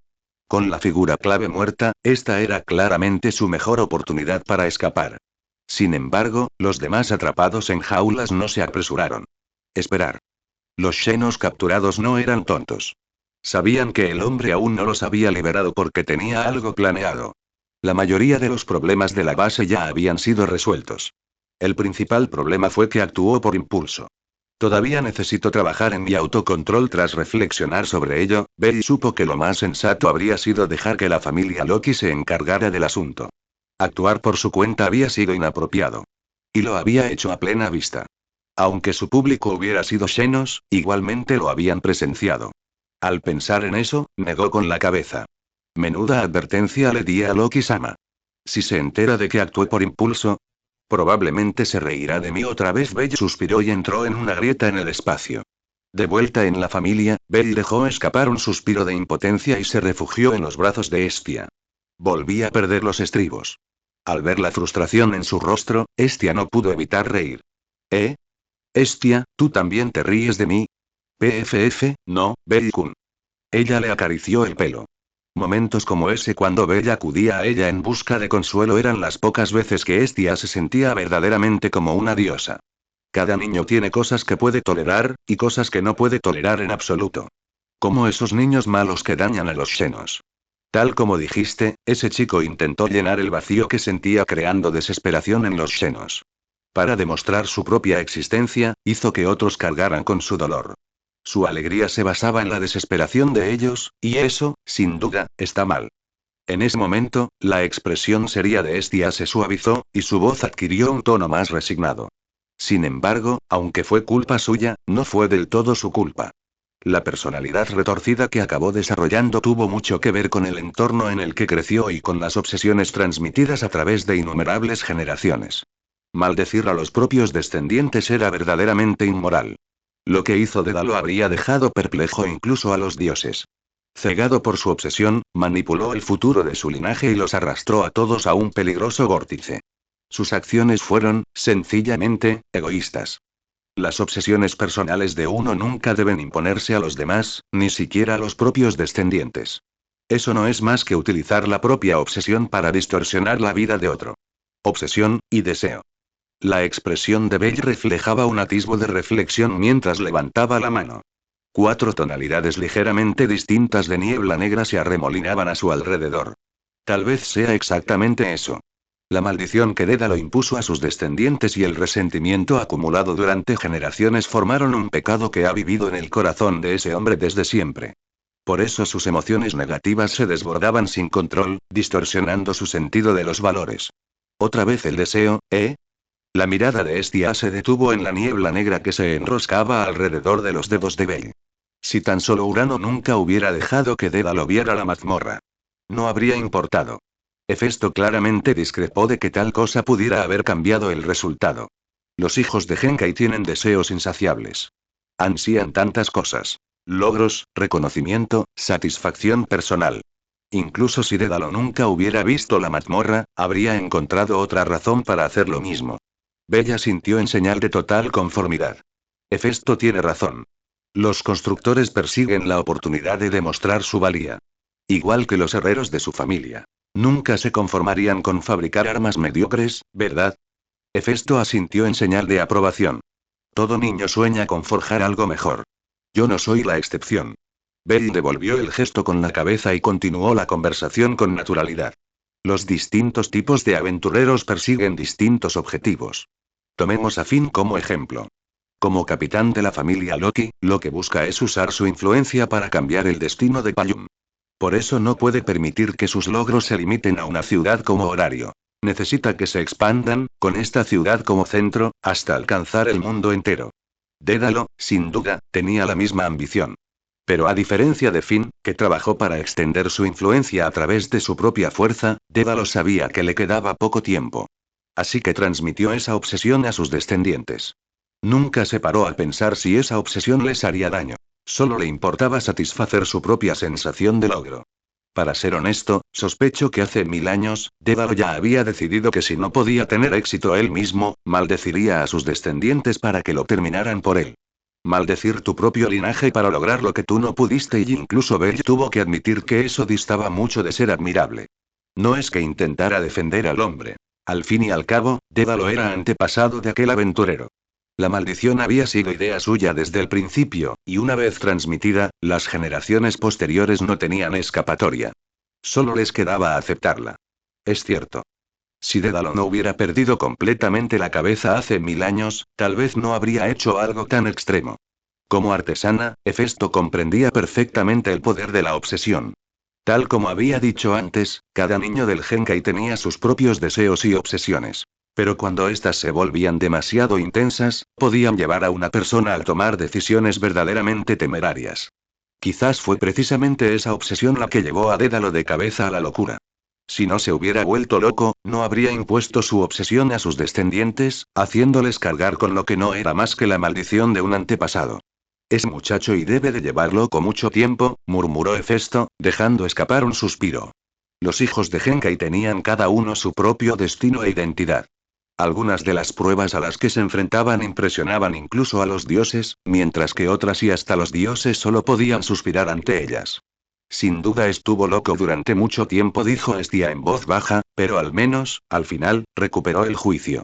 Con la figura clave muerta, esta era claramente su mejor oportunidad para escapar. Sin embargo, los demás atrapados en jaulas no se apresuraron. Esperar. Los xenos capturados no eran tontos. Sabían que el hombre aún no los había liberado porque tenía algo planeado. La mayoría de los problemas de la base ya habían sido resueltos. El principal problema fue que actuó por impulso. Todavía necesito trabajar en mi autocontrol. Tras reflexionar sobre ello, Bell supo que lo más sensato habría sido dejar que la familia Loki se encargara del asunto. Actuar por su cuenta había sido inapropiado. Y lo había hecho a plena vista. Aunque su público hubiera sido xenos, igualmente lo habían presenciado. Al pensar en eso, negó con la cabeza. Menuda advertencia le di a Loki-sama. Si se entera de que actué por impulso, probablemente se reirá de mí otra vez. Bell suspiró y entró en una grieta en el espacio. De vuelta en la familia, Bell dejó escapar un suspiro de impotencia y se refugió en los brazos de Estia. Volví a perder los estribos. Al ver la frustración en su rostro, Estia no pudo evitar reír. ¿Eh? Estia, ¿tú también te ríes de mí? PFF, no, Bell-kun. Ella le acarició el pelo. Momentos como ese cuando Bella acudía a ella en busca de consuelo eran las pocas veces que Estia se sentía verdaderamente como una diosa. Cada niño tiene cosas que puede tolerar, y cosas que no puede tolerar en absoluto. Como esos niños malos que dañan a los Xenos. Tal como dijiste, ese chico intentó llenar el vacío que sentía creando desesperación en los Xenos. Para demostrar su propia existencia, hizo que otros cargaran con su dolor. Su alegría se basaba en la desesperación de ellos, y eso, sin duda, está mal. En ese momento, la expresión seria de Estia se suavizó, y su voz adquirió un tono más resignado. Sin embargo, aunque fue culpa suya, no fue del todo su culpa. La personalidad retorcida que acabó desarrollando tuvo mucho que ver con el entorno en el que creció y con las obsesiones transmitidas a través de innumerables generaciones. Maldecir a los propios descendientes era verdaderamente inmoral. Lo que hizo Dédalo habría dejado perplejo incluso a los dioses. Cegado por su obsesión, manipuló el futuro de su linaje y los arrastró a todos a un peligroso vórtice. Sus acciones fueron, sencillamente, egoístas. Las obsesiones personales de uno nunca deben imponerse a los demás, ni siquiera a los propios descendientes. Eso no es más que utilizar la propia obsesión para distorsionar la vida de otro. Obsesión, y deseo. La expresión de Bell reflejaba un atisbo de reflexión mientras levantaba la mano. 4 tonalidades ligeramente distintas de niebla negra se arremolinaban a su alrededor. Tal vez sea exactamente eso. La maldición que Dédalo impuso a sus descendientes y el resentimiento acumulado durante generaciones formaron un pecado que ha vivido en el corazón de ese hombre desde siempre. Por eso sus emociones negativas se desbordaban sin control, distorsionando su sentido de los valores. Otra vez el deseo, ¿eh? La mirada de Estia se detuvo en la niebla negra que se enroscaba alrededor de los dedos de Bell. Si tan solo Urano nunca hubiera dejado que Dédalo viera la mazmorra. No habría importado. Hefesto claramente discrepó de que tal cosa pudiera haber cambiado el resultado. Los hijos de Genkai tienen deseos insaciables. Ansían tantas cosas. Logros, reconocimiento, satisfacción personal. Incluso si Dédalo nunca hubiera visto la mazmorra, habría encontrado otra razón para hacer lo mismo. Bella sintió en señal de total conformidad. Hefesto tiene razón. Los constructores persiguen la oportunidad de demostrar su valía. Igual que los herreros de su familia. Nunca se conformarían con fabricar armas mediocres, ¿verdad? Hefesto asintió en señal de aprobación. Todo niño sueña con forjar algo mejor. Yo no soy la excepción. Bell devolvió el gesto con la cabeza y continuó la conversación con naturalidad. Los distintos tipos de aventureros persiguen distintos objetivos. Tomemos a Finn como ejemplo. Como capitán de la familia Loki, lo que busca es usar su influencia para cambiar el destino de Payum. Por eso no puede permitir que sus logros se limiten a una ciudad como horario. Necesita que se expandan, con esta ciudad como centro, hasta alcanzar el mundo entero. Dédalo, sin duda, tenía la misma ambición. Pero a diferencia de Finn, que trabajó para extender su influencia a través de su propia fuerza, Dédalo sabía que le quedaba poco tiempo. Así que transmitió esa obsesión a sus descendientes. Nunca se paró a pensar si esa obsesión les haría daño. Solo le importaba satisfacer su propia sensación de logro. Para ser honesto, sospecho que hace 1000 años, Dédalo ya había decidido que si no podía tener éxito él mismo, maldeciría a sus descendientes para que lo terminaran por él. Maldecir tu propio linaje para lograr lo que tú no pudiste y incluso Bell tuvo que admitir que eso distaba mucho de ser admirable. No es que intentara defender al hombre. Al fin y al cabo, Dédalo era antepasado de aquel aventurero. La maldición había sido idea suya desde el principio, y una vez transmitida, las generaciones posteriores no tenían escapatoria. Solo les quedaba aceptarla. Es cierto. Si Dédalo no hubiera perdido completamente la cabeza hace 1000 años, tal vez no habría hecho algo tan extremo. Como artesana, Hefesto comprendía perfectamente el poder de la obsesión. Tal como había dicho antes, cada niño del Genkai tenía sus propios deseos y obsesiones. Pero cuando éstas se volvían demasiado intensas, podían llevar a una persona a tomar decisiones verdaderamente temerarias. Quizás fue precisamente esa obsesión la que llevó a Dédalo de cabeza a la locura. Si no se hubiera vuelto loco, no habría impuesto su obsesión a sus descendientes, haciéndoles cargar con lo que no era más que la maldición de un antepasado. Es muchacho y debe de llevar loco mucho tiempo, murmuró Hefesto, dejando escapar un suspiro. Los hijos de Genkai tenían cada uno su propio destino e identidad. Algunas de las pruebas a las que se enfrentaban impresionaban incluso a los dioses, mientras que otras y hasta los dioses solo podían suspirar ante ellas. Sin duda estuvo loco durante mucho tiempo, dijo Estia en voz baja, pero al menos, al final, recuperó el juicio.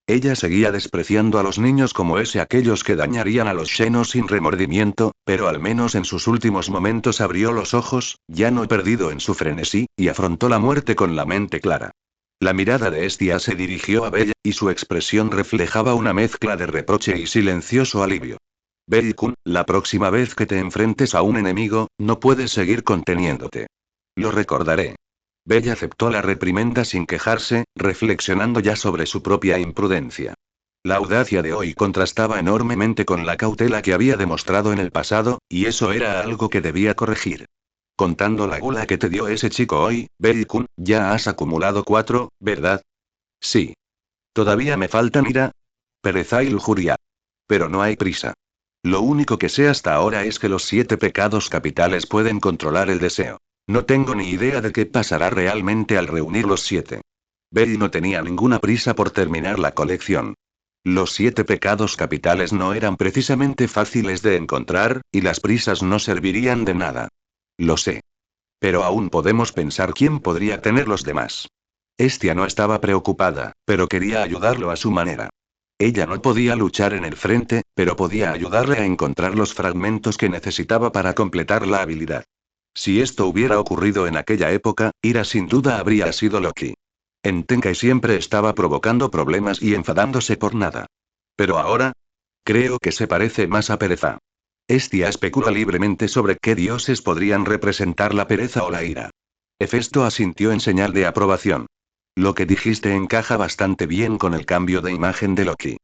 Ella seguía despreciando a los niños como aquellos que dañarían a los Xenos sin remordimiento, pero al menos en sus últimos momentos abrió los ojos, ya no perdido en su frenesí, y afrontó la muerte con la mente clara. La mirada de Estia se dirigió a Bella, y su expresión reflejaba una mezcla de reproche y silencioso alivio. Bell-kun, la próxima vez que te enfrentes a un enemigo, no puedes seguir conteniéndote. Lo recordaré. Bella aceptó la reprimenda sin quejarse, reflexionando ya sobre su propia imprudencia. La audacia de hoy contrastaba enormemente con la cautela que había demostrado en el pasado, y eso era algo que debía corregir. Contando la gula que te dio ese chico hoy, Bell-kun, ya has acumulado 4, ¿verdad? Sí. Todavía me faltan ira, pereza y lujuria. Pero no hay prisa. Lo único que sé hasta ahora es que los 7 pecados capitales pueden controlar el deseo. No tengo ni idea de qué pasará realmente al reunir los 7. Bell no tenía ninguna prisa por terminar la colección. Los 7 pecados capitales no eran precisamente fáciles de encontrar, y las prisas no servirían de nada. Lo sé. Pero aún podemos pensar quién podría tener los demás. Estia no estaba preocupada, pero quería ayudarlo a su manera. Ella no podía luchar en el frente, pero podía ayudarle a encontrar los fragmentos que necesitaba para completar la habilidad. Si esto hubiera ocurrido en aquella época, Ira sin duda habría sido Loki. En Tenkai siempre estaba provocando problemas y enfadándose por nada. Pero ahora, creo que se parece más a pereza. Estia especula libremente sobre qué dioses podrían representar la pereza o la ira. Hefesto asintió en señal de aprobación. Lo que dijiste encaja bastante bien con el cambio de imagen de Loki.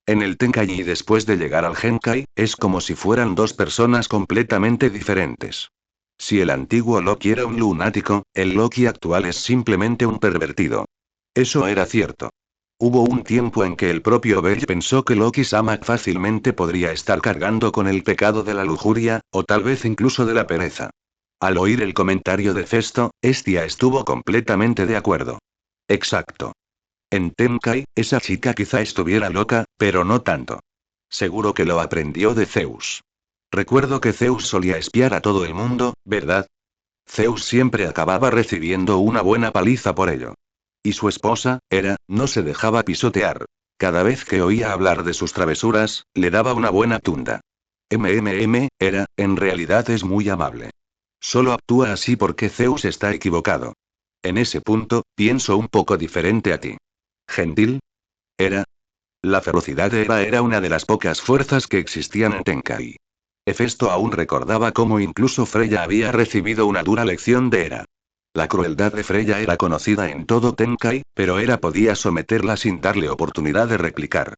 En el Tenkai y después de llegar al Genkai, es como si fueran dos personas completamente diferentes. Si el antiguo Loki era un lunático, el Loki actual es simplemente un pervertido. Eso era cierto. Hubo un tiempo en que el propio Bell pensó que Loki-sama fácilmente podría estar cargando con el pecado de la lujuria, o tal vez incluso de la pereza. Al oír el comentario de Festo, Estia estuvo completamente de acuerdo. Exacto. En Tenkai, esa chica quizá estuviera loca, pero no tanto. Seguro que lo aprendió de Zeus. Recuerdo que Zeus solía espiar a todo el mundo, ¿verdad? Zeus siempre acababa recibiendo una buena paliza por ello. Y su esposa, Hera, no se dejaba pisotear. Cada vez que oía hablar de sus travesuras, le daba una buena tunda. Hera, en realidad es muy amable. Solo actúa así porque Zeus está equivocado. En ese punto, pienso un poco diferente a ti. ¿Gentil? Hera. La ferocidad de Hera era una de las pocas fuerzas que existían en Tenkai. Hefesto aún recordaba cómo incluso Freya había recibido una dura lección de Hera. La crueldad de Freya era conocida en todo Tenkai, pero Hera podía someterla sin darle oportunidad de replicar.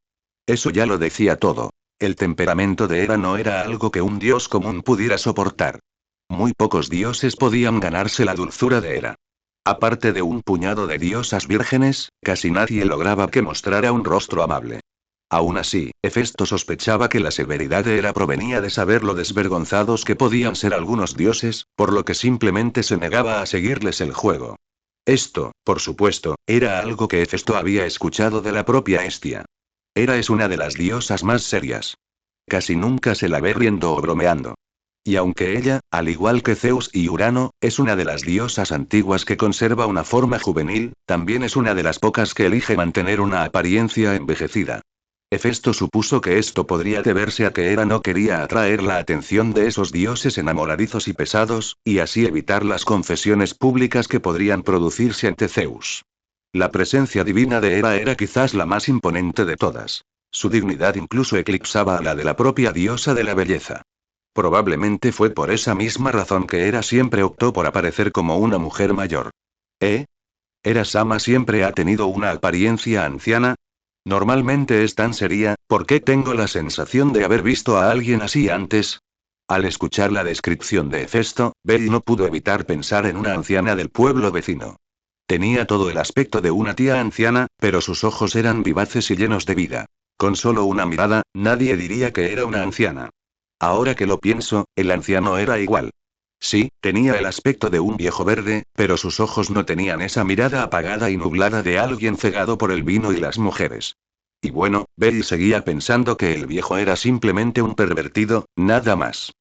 Eso ya lo decía todo. El temperamento de Hera no era algo que un dios común pudiera soportar. Muy pocos dioses podían ganarse la dulzura de Hera. Aparte de un puñado de diosas vírgenes, casi nadie lograba que mostrara un rostro amable. Aún así, Hefesto sospechaba que la severidad de Hera provenía de saber lo desvergonzados que podían ser algunos dioses, por lo que simplemente se negaba a seguirles el juego. Esto, por supuesto, era algo que Hefesto había escuchado de la propia Hestia. Hera es una de las diosas más serias. Casi nunca se la ve riendo o bromeando. Y aunque ella, al igual que Zeus y Urano, es una de las diosas antiguas que conserva una forma juvenil, también es una de las pocas que elige mantener una apariencia envejecida. Hefesto supuso que esto podría deberse a que Hera no quería atraer la atención de esos dioses enamoradizos y pesados, y así evitar las confesiones públicas que podrían producirse ante Zeus. La presencia divina de Hera era quizás la más imponente de todas. Su dignidad incluso eclipsaba a la de la propia diosa de la belleza. Probablemente fue por esa misma razón que Hera siempre optó por aparecer como una mujer mayor. ¿Eh? ¿Hera-sama siempre ha tenido una apariencia anciana? Normalmente es tan seria, ¿por qué tengo la sensación de haber visto a alguien así antes? Al escuchar la descripción de Hefesto, Bell no pudo evitar pensar en una anciana del pueblo vecino. Tenía todo el aspecto de una tía anciana, pero sus ojos eran vivaces y llenos de vida. Con solo una mirada, nadie diría que era una anciana. Ahora que lo pienso, el anciano era igual. Sí, tenía el aspecto de un viejo verde, pero sus ojos no tenían esa mirada apagada y nublada de alguien cegado por el vino y las mujeres. Y bueno, Bell seguía pensando que el viejo era simplemente un pervertido, nada más.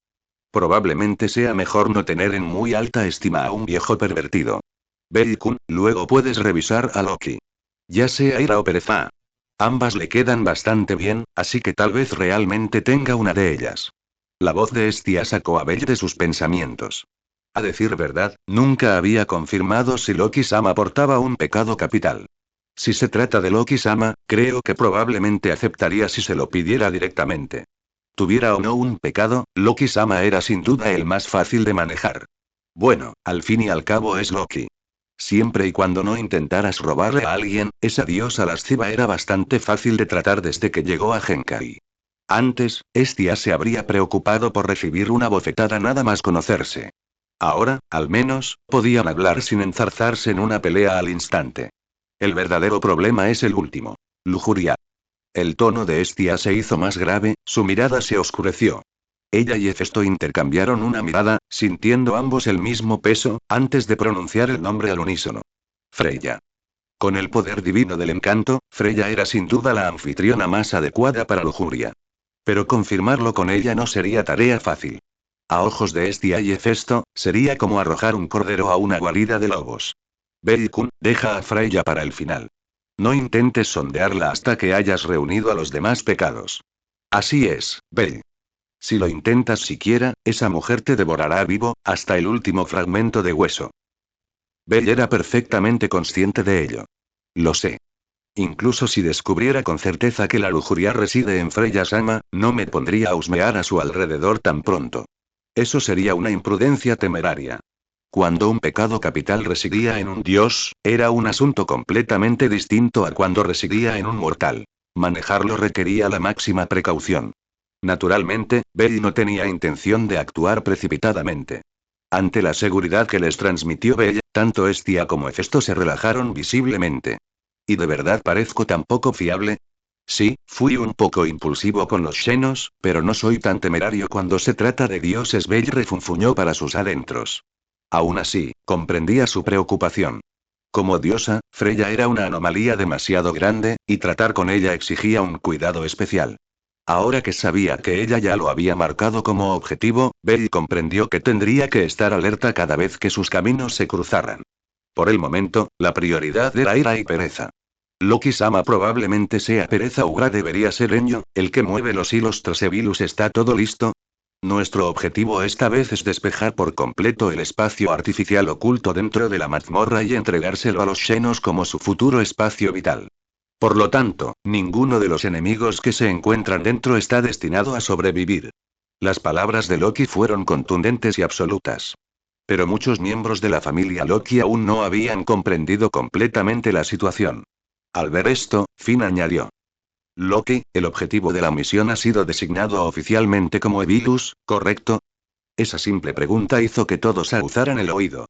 Probablemente sea mejor no tener en muy alta estima a un viejo pervertido. Bell-kun, luego puedes revisar a Loki. Ya sea ira o pereza. Ambas le quedan bastante bien, así que tal vez realmente tenga una de ellas. La voz de Estia sacó a Bell de sus pensamientos. A decir verdad, nunca había confirmado si Loki-sama portaba un pecado capital. Si se trata de Loki-sama, creo que probablemente aceptaría si se lo pidiera directamente. Tuviera o no un pecado, Loki-sama era sin duda el más fácil de manejar. Bueno, al fin y al cabo es Loki. Siempre y cuando no intentaras robarle a alguien, esa diosa lasciva era bastante fácil de tratar desde que llegó a Genkai. Antes, Estia se habría preocupado por recibir una bofetada nada más conocerse. Ahora, al menos, podían hablar sin enzarzarse en una pelea al instante. El verdadero problema es el último. Lujuria. El tono de Estia se hizo más grave, su mirada se oscureció. Ella y Hefesto intercambiaron una mirada, sintiendo ambos el mismo peso, antes de pronunciar el nombre al unísono. Freya. Con el poder divino del encanto, Freya era sin duda la anfitriona más adecuada para Lujuria. Pero confirmarlo con ella no sería tarea fácil. A ojos de Estia y Hefesto, sería como arrojar un cordero a una guarida de lobos. Bell-kun, deja a Freya para el final. No intentes sondearla hasta que hayas reunido a los demás pecados. Así es, Bell. Si lo intentas siquiera, esa mujer te devorará vivo, hasta el último fragmento de hueso. Bell era perfectamente consciente de ello. Lo sé. Incluso si descubriera con certeza que la lujuria reside en Freya-sama, no me pondría a husmear a su alrededor tan pronto. Eso sería una imprudencia temeraria. Cuando un pecado capital residía en un dios, era un asunto completamente distinto a cuando residía en un mortal. Manejarlo requería la máxima precaución. Naturalmente, Bell no tenía intención de actuar precipitadamente. Ante la seguridad que les transmitió Bell, tanto Estia como Hefesto se relajaron visiblemente. ¿Y de verdad parezco tan poco fiable? Sí, fui un poco impulsivo con los Xenos, pero no soy tan temerario cuando se trata de dioses. Bell refunfuñó para sus adentros. Aún así, comprendía su preocupación. Como diosa, Freya era una anomalía demasiado grande, y tratar con ella exigía un cuidado especial. Ahora que sabía que ella ya lo había marcado como objetivo, Bell comprendió que tendría que estar alerta cada vez que sus caminos se cruzaran. Por el momento, la prioridad era ira y pereza. Loki-sama probablemente sea pereza o Gra debería ser Enyo, el que mueve los hilos tras Evilus. ¿Está todo listo? Nuestro objetivo esta vez es despejar por completo el espacio artificial oculto dentro de la mazmorra y entregárselo a los Xenos como su futuro espacio vital. Por lo tanto, ninguno de los enemigos que se encuentran dentro está destinado a sobrevivir. Las palabras de Loki fueron contundentes y absolutas. Pero muchos miembros de la familia Loki aún no habían comprendido completamente la situación. Al ver esto, Finn añadió. Loki, el objetivo de la misión ha sido designado oficialmente como Evilus, ¿correcto? Esa simple pregunta hizo que todos aguzaran el oído.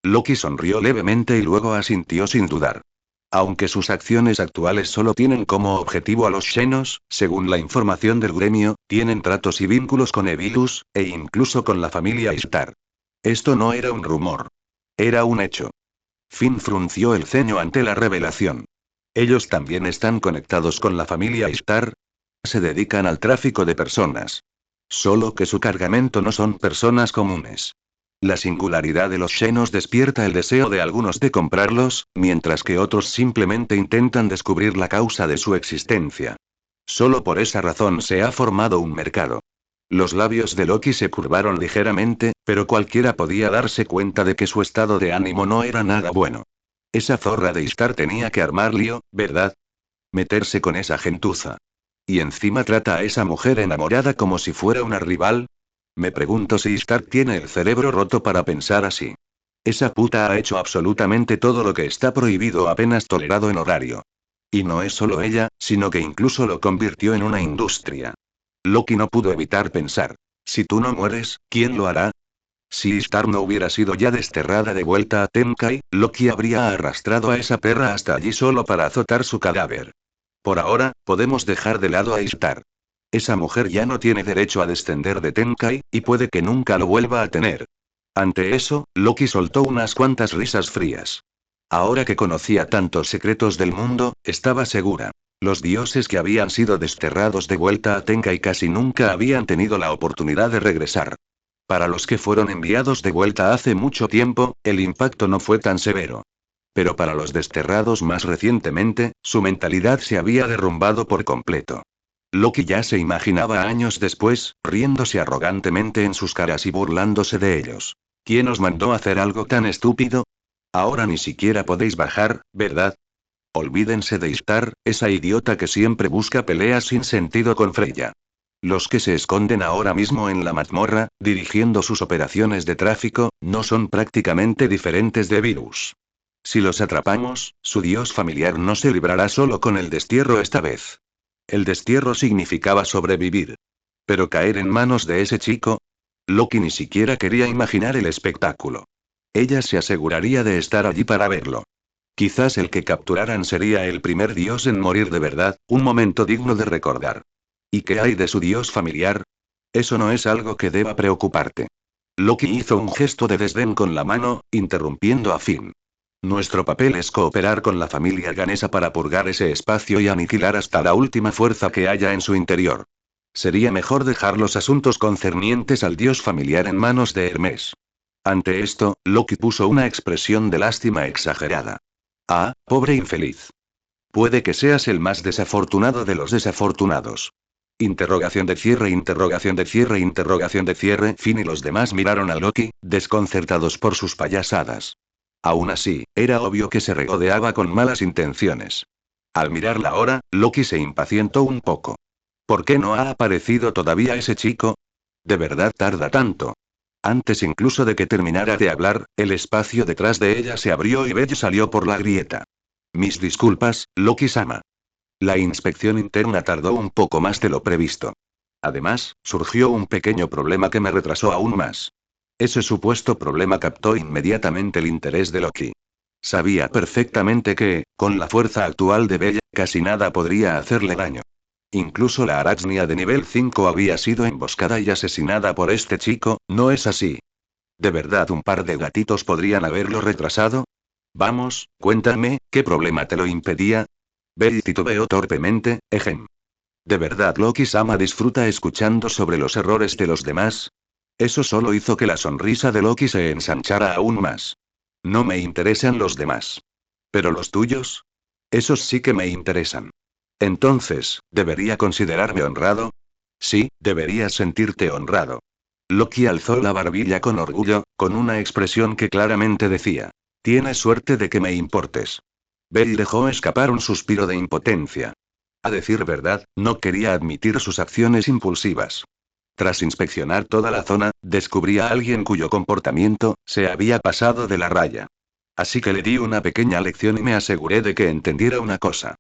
Loki sonrió levemente y luego asintió sin dudar. Aunque sus acciones actuales solo tienen como objetivo a los Xenos, según la información del gremio, tienen tratos y vínculos con Evilus, e incluso con la familia Ishtar. Esto no era un rumor. Era un hecho. Finn frunció el ceño ante la revelación. ¿Ellos también están conectados con la familia Ishtar? Se dedican al tráfico de personas. Solo que su cargamento no son personas comunes. La singularidad de los Xenos despierta el deseo de algunos de comprarlos, mientras que otros simplemente intentan descubrir la causa de su existencia. Solo por esa razón se ha formado un mercado. Los labios de Loki se curvaron ligeramente, pero cualquiera podía darse cuenta de que su estado de ánimo no era nada bueno. Esa zorra de Ishtar tenía que armar lío, ¿verdad? Meterse con esa gentuza. Y encima trata a esa mujer enamorada como si fuera una rival. Me pregunto si Ishtar tiene el cerebro roto para pensar así. Esa puta ha hecho absolutamente todo lo que está prohibido o apenas tolerado en horario. Y no es solo ella, sino que incluso lo convirtió en una industria. Loki no pudo evitar pensar. Si tú no mueres, ¿quién lo hará? Si Ishtar no hubiera sido ya desterrada de vuelta a Tenkai, Loki habría arrastrado a esa perra hasta allí solo para azotar su cadáver. Por ahora, podemos dejar de lado a Ishtar. Esa mujer ya no tiene derecho a descender de Tenkai, y puede que nunca lo vuelva a tener. Ante eso, Loki soltó unas cuantas risas frías. Ahora que conocía tantos secretos del mundo, estaba segura. Los dioses que habían sido desterrados de vuelta a Tenkai casi nunca habían tenido la oportunidad de regresar. Para los que fueron enviados de vuelta hace mucho tiempo, el impacto no fue tan severo. Pero para los desterrados más recientemente, su mentalidad se había derrumbado por completo. Loki ya se imaginaba años después, riéndose arrogantemente en sus caras y burlándose de ellos. ¿Quién os mandó a hacer algo tan estúpido? Ahora ni siquiera podéis bajar, ¿verdad? Olvídense de Ishtar, esa idiota que siempre busca peleas sin sentido con Freya. Los que se esconden ahora mismo en la mazmorra, dirigiendo sus operaciones de tráfico, no son prácticamente diferentes de virus. Si los atrapamos, su dios familiar no se librará solo con el destierro esta vez. El destierro significaba sobrevivir. Pero caer en manos de ese chico. Loki ni siquiera quería imaginar el espectáculo. Ella se aseguraría de estar allí para verlo. Quizás el que capturaran sería el primer dios en morir de verdad, un momento digno de recordar. ¿Y qué hay de su dios familiar? Eso no es algo que deba preocuparte. Loki hizo un gesto de desdén con la mano, interrumpiendo a Finn. Nuestro papel es cooperar con la familia Ganesa para purgar ese espacio y aniquilar hasta la última fuerza que haya en su interior. Sería mejor dejar los asuntos concernientes al dios familiar en manos de Hermes. Ante esto, Loki puso una expresión de lástima exagerada. Ah, pobre infeliz. Puede que seas el más desafortunado de los desafortunados. Interrogación de cierre, interrogación de cierre, interrogación de cierre. Finn y los demás miraron a Loki, desconcertados por sus payasadas. Aún así, era obvio que se regodeaba con malas intenciones. Al mirar la hora, Loki se impacientó un poco. ¿Por qué no ha aparecido todavía ese chico? ¿De verdad tarda tanto? Antes incluso de que terminara de hablar, el espacio detrás de ella se abrió y Belle salió por la grieta. Mis disculpas, Loki-sama. La inspección interna tardó un poco más de lo previsto. Además, surgió un pequeño problema que me retrasó aún más. Ese supuesto problema captó inmediatamente el interés de Loki. Sabía perfectamente que, con la fuerza actual de Bella, casi nada podría hacerle daño. Incluso la Arachnia de nivel 5 había sido emboscada y asesinada por este chico, ¿no es así? ¿De verdad un par de gatitos podrían haberlo retrasado? Vamos, cuéntame, ¿qué problema te lo impedía? Bell titubeó torpemente, ejem. ¿De verdad Loki-sama disfruta escuchando sobre los errores de los demás? Eso solo hizo que la sonrisa de Loki se ensanchara aún más. No me interesan los demás. ¿Pero los tuyos? Esos sí que me interesan. Entonces, ¿debería considerarme honrado? Sí, deberías sentirte honrado. Loki alzó la barbilla con orgullo, con una expresión que claramente decía: tienes suerte de que me importes. Bell dejó escapar un suspiro de impotencia. A decir verdad, no quería admitir sus acciones impulsivas. Tras inspeccionar toda la zona, descubrí a alguien cuyo comportamiento se había pasado de la raya. Así que le di una pequeña lección y me aseguré de que entendiera una cosa.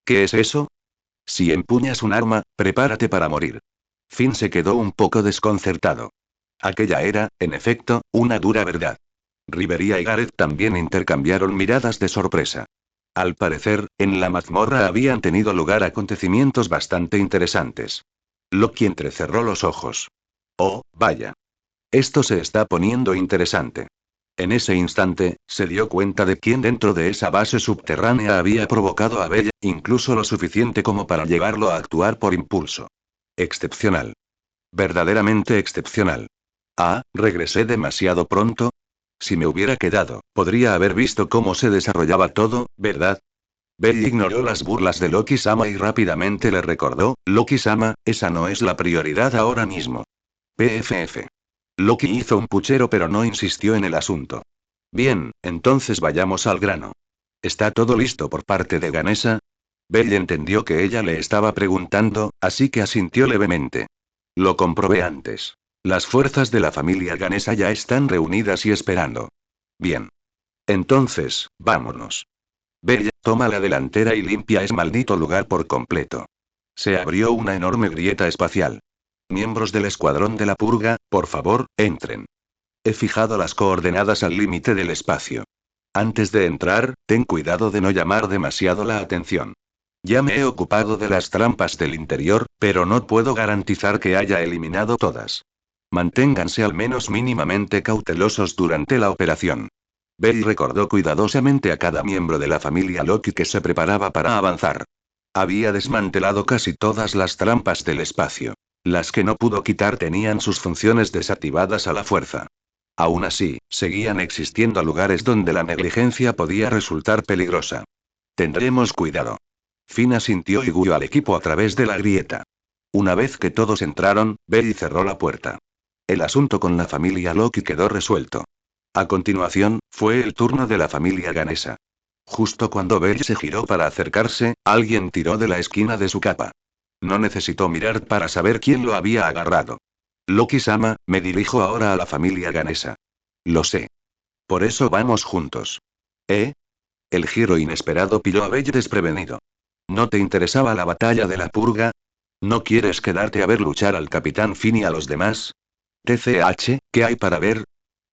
¿Qué es eso? Si empuñas un arma, prepárate para morir. Finn se quedó un poco desconcertado. Aquella era, en efecto, una dura verdad. Riveria y Gareth también intercambiaron miradas de sorpresa. Al parecer, en la mazmorra habían tenido lugar acontecimientos bastante interesantes. Loki entrecerró los ojos. Oh, vaya. Esto se está poniendo interesante. En ese instante, se dio cuenta de quién dentro de esa base subterránea había provocado a Bella, incluso lo suficiente como para llevarlo a actuar por impulso. Excepcional. Verdaderamente excepcional. Ah, regresé demasiado pronto. Si me hubiera quedado, podría haber visto cómo se desarrollaba todo, ¿verdad? Bell ignoró las burlas de Loki-sama y rápidamente le recordó: Loki-sama, esa no es la prioridad ahora mismo. PFF. Loki hizo un puchero pero no insistió en el asunto. Bien, entonces vayamos al grano. ¿Está todo listo por parte de Ganesa? Bell entendió que ella le estaba preguntando, así que asintió levemente. Lo comprobé antes. Las fuerzas de la familia Ganesa ya están reunidas y esperando. Bien. Entonces, vámonos. Bella, toma la delantera y limpia ese maldito lugar por completo. Se abrió una enorme grieta espacial. Miembros del escuadrón de la purga, por favor, entren. He fijado las coordenadas al límite del espacio. Antes de entrar, ten cuidado de no llamar demasiado la atención. Ya me he ocupado de las trampas del interior, pero no puedo garantizar que haya eliminado todas. Manténganse al menos mínimamente cautelosos durante la operación. Bell recordó cuidadosamente a cada miembro de la familia Loki que se preparaba para avanzar. Había desmantelado casi todas las trampas del espacio. Las que no pudo quitar tenían sus funciones desactivadas a la fuerza. Aún así, seguían existiendo lugares donde la negligencia podía resultar peligrosa. Tendremos cuidado. Finn asintió y guió al equipo a través de la grieta. Una vez que todos entraron, Belly cerró la puerta. El asunto con la familia Loki quedó resuelto. A continuación, fue el turno de la familia Ganesa. Justo cuando Belly se giró para acercarse, alguien tiró de la esquina de su capa. No necesitó mirar para saber quién lo había agarrado. Loki-sama, me dirijo ahora a la familia Ganesa. Lo sé. Por eso vamos juntos. ¿Eh? El giro inesperado pilló a Belly desprevenido. ¿No te interesaba la batalla de la purga? ¿No quieres quedarte a ver luchar al Capitán Finn y a los demás? TCH, ¿qué hay para ver?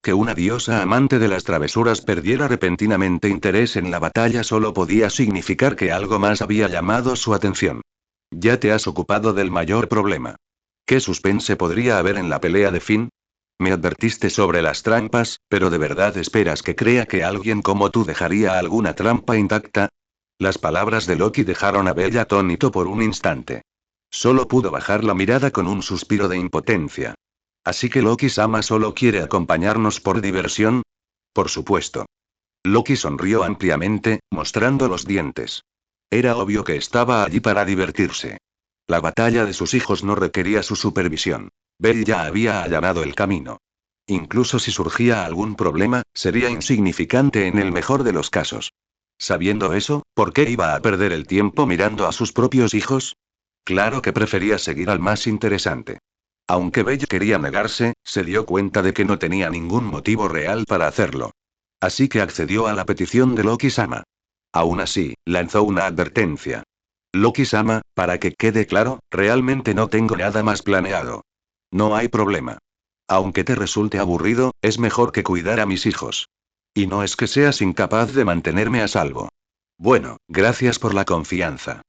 Que una diosa amante de las travesuras perdiera repentinamente interés en la batalla solo podía significar que algo más había llamado su atención. Ya te has ocupado del mayor problema. ¿Qué suspense podría haber en la pelea de Finn? Me advertiste sobre las trampas, pero ¿de verdad esperas que crea que alguien como tú dejaría alguna trampa intacta? Las palabras de Loki dejaron a Bella atónito por un instante. Solo pudo bajar la mirada con un suspiro de impotencia. ¿Así que Loki-sama solo quiere acompañarnos por diversión? Por supuesto. Loki sonrió ampliamente, mostrando los dientes. Era obvio que estaba allí para divertirse. La batalla de sus hijos no requería su supervisión. Bell ya había allanado el camino. Incluso si surgía algún problema, sería insignificante en el mejor de los casos. Sabiendo eso, ¿por qué iba a perder el tiempo mirando a sus propios hijos? Claro que prefería seguir al más interesante. Aunque Bell quería negarse, se dio cuenta de que no tenía ningún motivo real para hacerlo. Así que accedió a la petición de Loki-sama. Aún así, lanzó una advertencia. Loki-sama, para que quede claro, realmente no tengo nada más planeado. No hay problema. Aunque te resulte aburrido, es mejor que cuidar a mis hijos. Y no es que seas incapaz de mantenerme a salvo. Bueno, gracias por la confianza.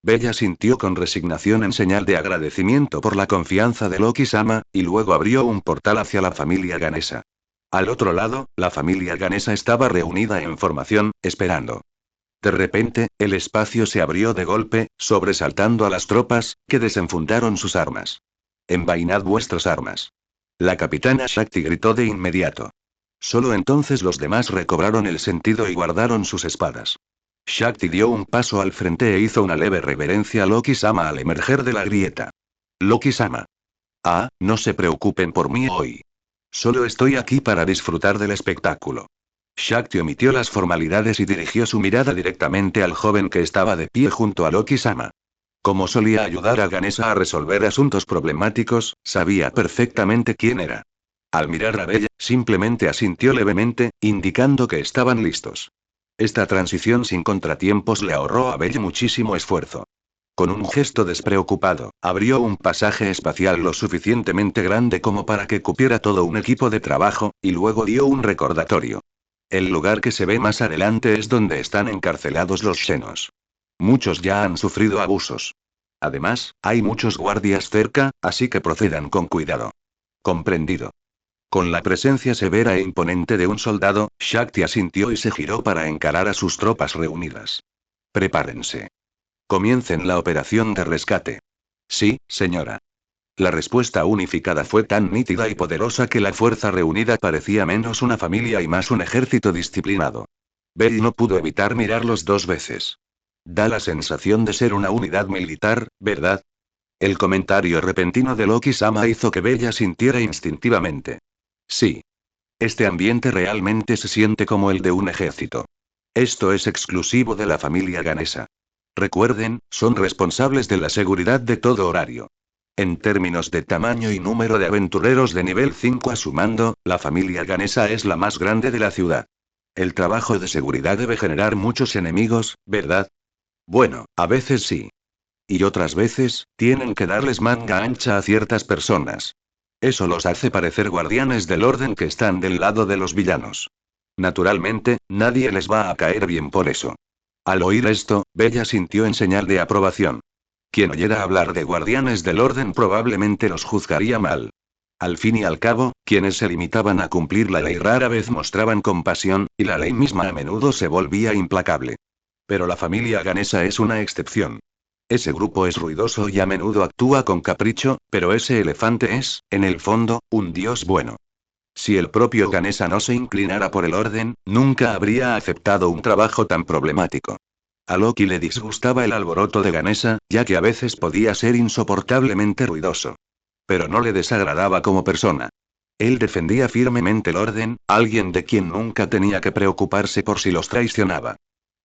Bella sintió con resignación en señal de agradecimiento por la confianza de Loki-sama, y luego abrió un portal hacia la familia Ganesa. Al otro lado, la familia Ganesa estaba reunida en formación, esperando. De repente, el espacio se abrió de golpe, sobresaltando a las tropas, que desenfundaron sus armas. Envainad vuestras armas. La capitana Shakti gritó de inmediato. Solo entonces los demás recobraron el sentido y guardaron sus espadas. Shakti dio un paso al frente e hizo una leve reverencia a Loki-sama al emerger de la grieta. Loki-sama. Ah, no se preocupen por mí hoy. Solo estoy aquí para disfrutar del espectáculo. Shakti omitió las formalidades y dirigió su mirada directamente al joven que estaba de pie junto a Loki-sama. Como solía ayudar a Ganesa a resolver asuntos problemáticos, sabía perfectamente quién era. Al mirar a Bella, simplemente asintió levemente, indicando que estaban listos. Esta transición sin contratiempos le ahorró a Bella muchísimo esfuerzo. Con un gesto despreocupado, abrió un pasaje espacial lo suficientemente grande como para que cupiera todo un equipo de trabajo, y luego dio un recordatorio. El lugar que se ve más adelante es donde están encarcelados los Xenos. Muchos ya han sufrido abusos. Además, hay muchos guardias cerca, así que procedan con cuidado. Comprendido. Con la presencia severa e imponente de un soldado, Shakti asintió y se giró para encarar a sus tropas reunidas. Prepárense. Comiencen la operación de rescate. Sí, señora. La respuesta unificada fue tan nítida y poderosa que la fuerza reunida parecía menos una familia y más un ejército disciplinado. Bell no pudo evitar mirarlos dos veces. Da la sensación de ser una unidad militar, ¿verdad? El comentario repentino de Loki-sama hizo que Bella sintiera instintivamente. Sí. Este ambiente realmente se siente como el de un ejército. Esto es exclusivo de la familia Ganesa. Recuerden, son responsables de la seguridad de todo horario. En términos de tamaño y número de aventureros de nivel 5 a su mando, la familia Ganesa es la más grande de la ciudad. El trabajo de seguridad debe generar muchos enemigos, ¿verdad? Bueno, a veces sí. Y otras veces, tienen que darles manga ancha a ciertas personas. Eso los hace parecer guardianes del orden que están del lado de los villanos. Naturalmente, nadie les va a caer bien por eso. Al oír esto, Bella sintió en señal de aprobación. Quien oyera hablar de guardianes del orden probablemente los juzgaría mal. Al fin y al cabo, quienes se limitaban a cumplir la ley rara vez mostraban compasión, y la ley misma a menudo se volvía implacable. Pero la familia Ganesa es una excepción. Ese grupo es ruidoso y a menudo actúa con capricho, pero ese elefante es, en el fondo, un dios bueno. Si el propio Ganesha no se inclinara por el orden, nunca habría aceptado un trabajo tan problemático. A Loki le disgustaba el alboroto de Ganesha, ya que a veces podía ser insoportablemente ruidoso. Pero no le desagradaba como persona. Él defendía firmemente el orden, alguien de quien nunca tenía que preocuparse por si los traicionaba.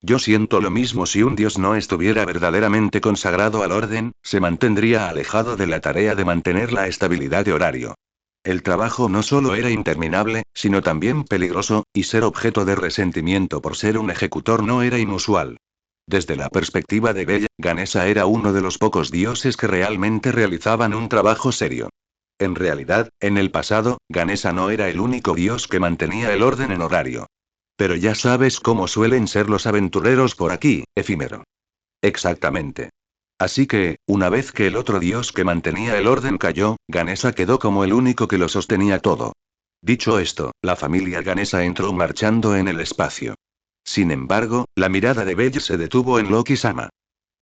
Yo siento lo mismo. Si un dios no estuviera verdaderamente consagrado al orden, se mantendría alejado de la tarea de mantener la estabilidad de horario. El trabajo no solo era interminable, sino también peligroso, y ser objeto de resentimiento por ser un ejecutor no era inusual. Desde la perspectiva de Bella, Ganesha era uno de los pocos dioses que realmente realizaban un trabajo serio. En realidad, en el pasado, Ganesha no era el único dios que mantenía el orden en horario. Pero ya sabes cómo suelen ser los aventureros por aquí, efímero. Exactamente. Así que, una vez que el otro dios que mantenía el orden cayó, Ganesha quedó como el único que lo sostenía todo. Dicho esto, la familia Ganesha entró marchando en el espacio. Sin embargo, la mirada de Belle se detuvo en Loki-sama.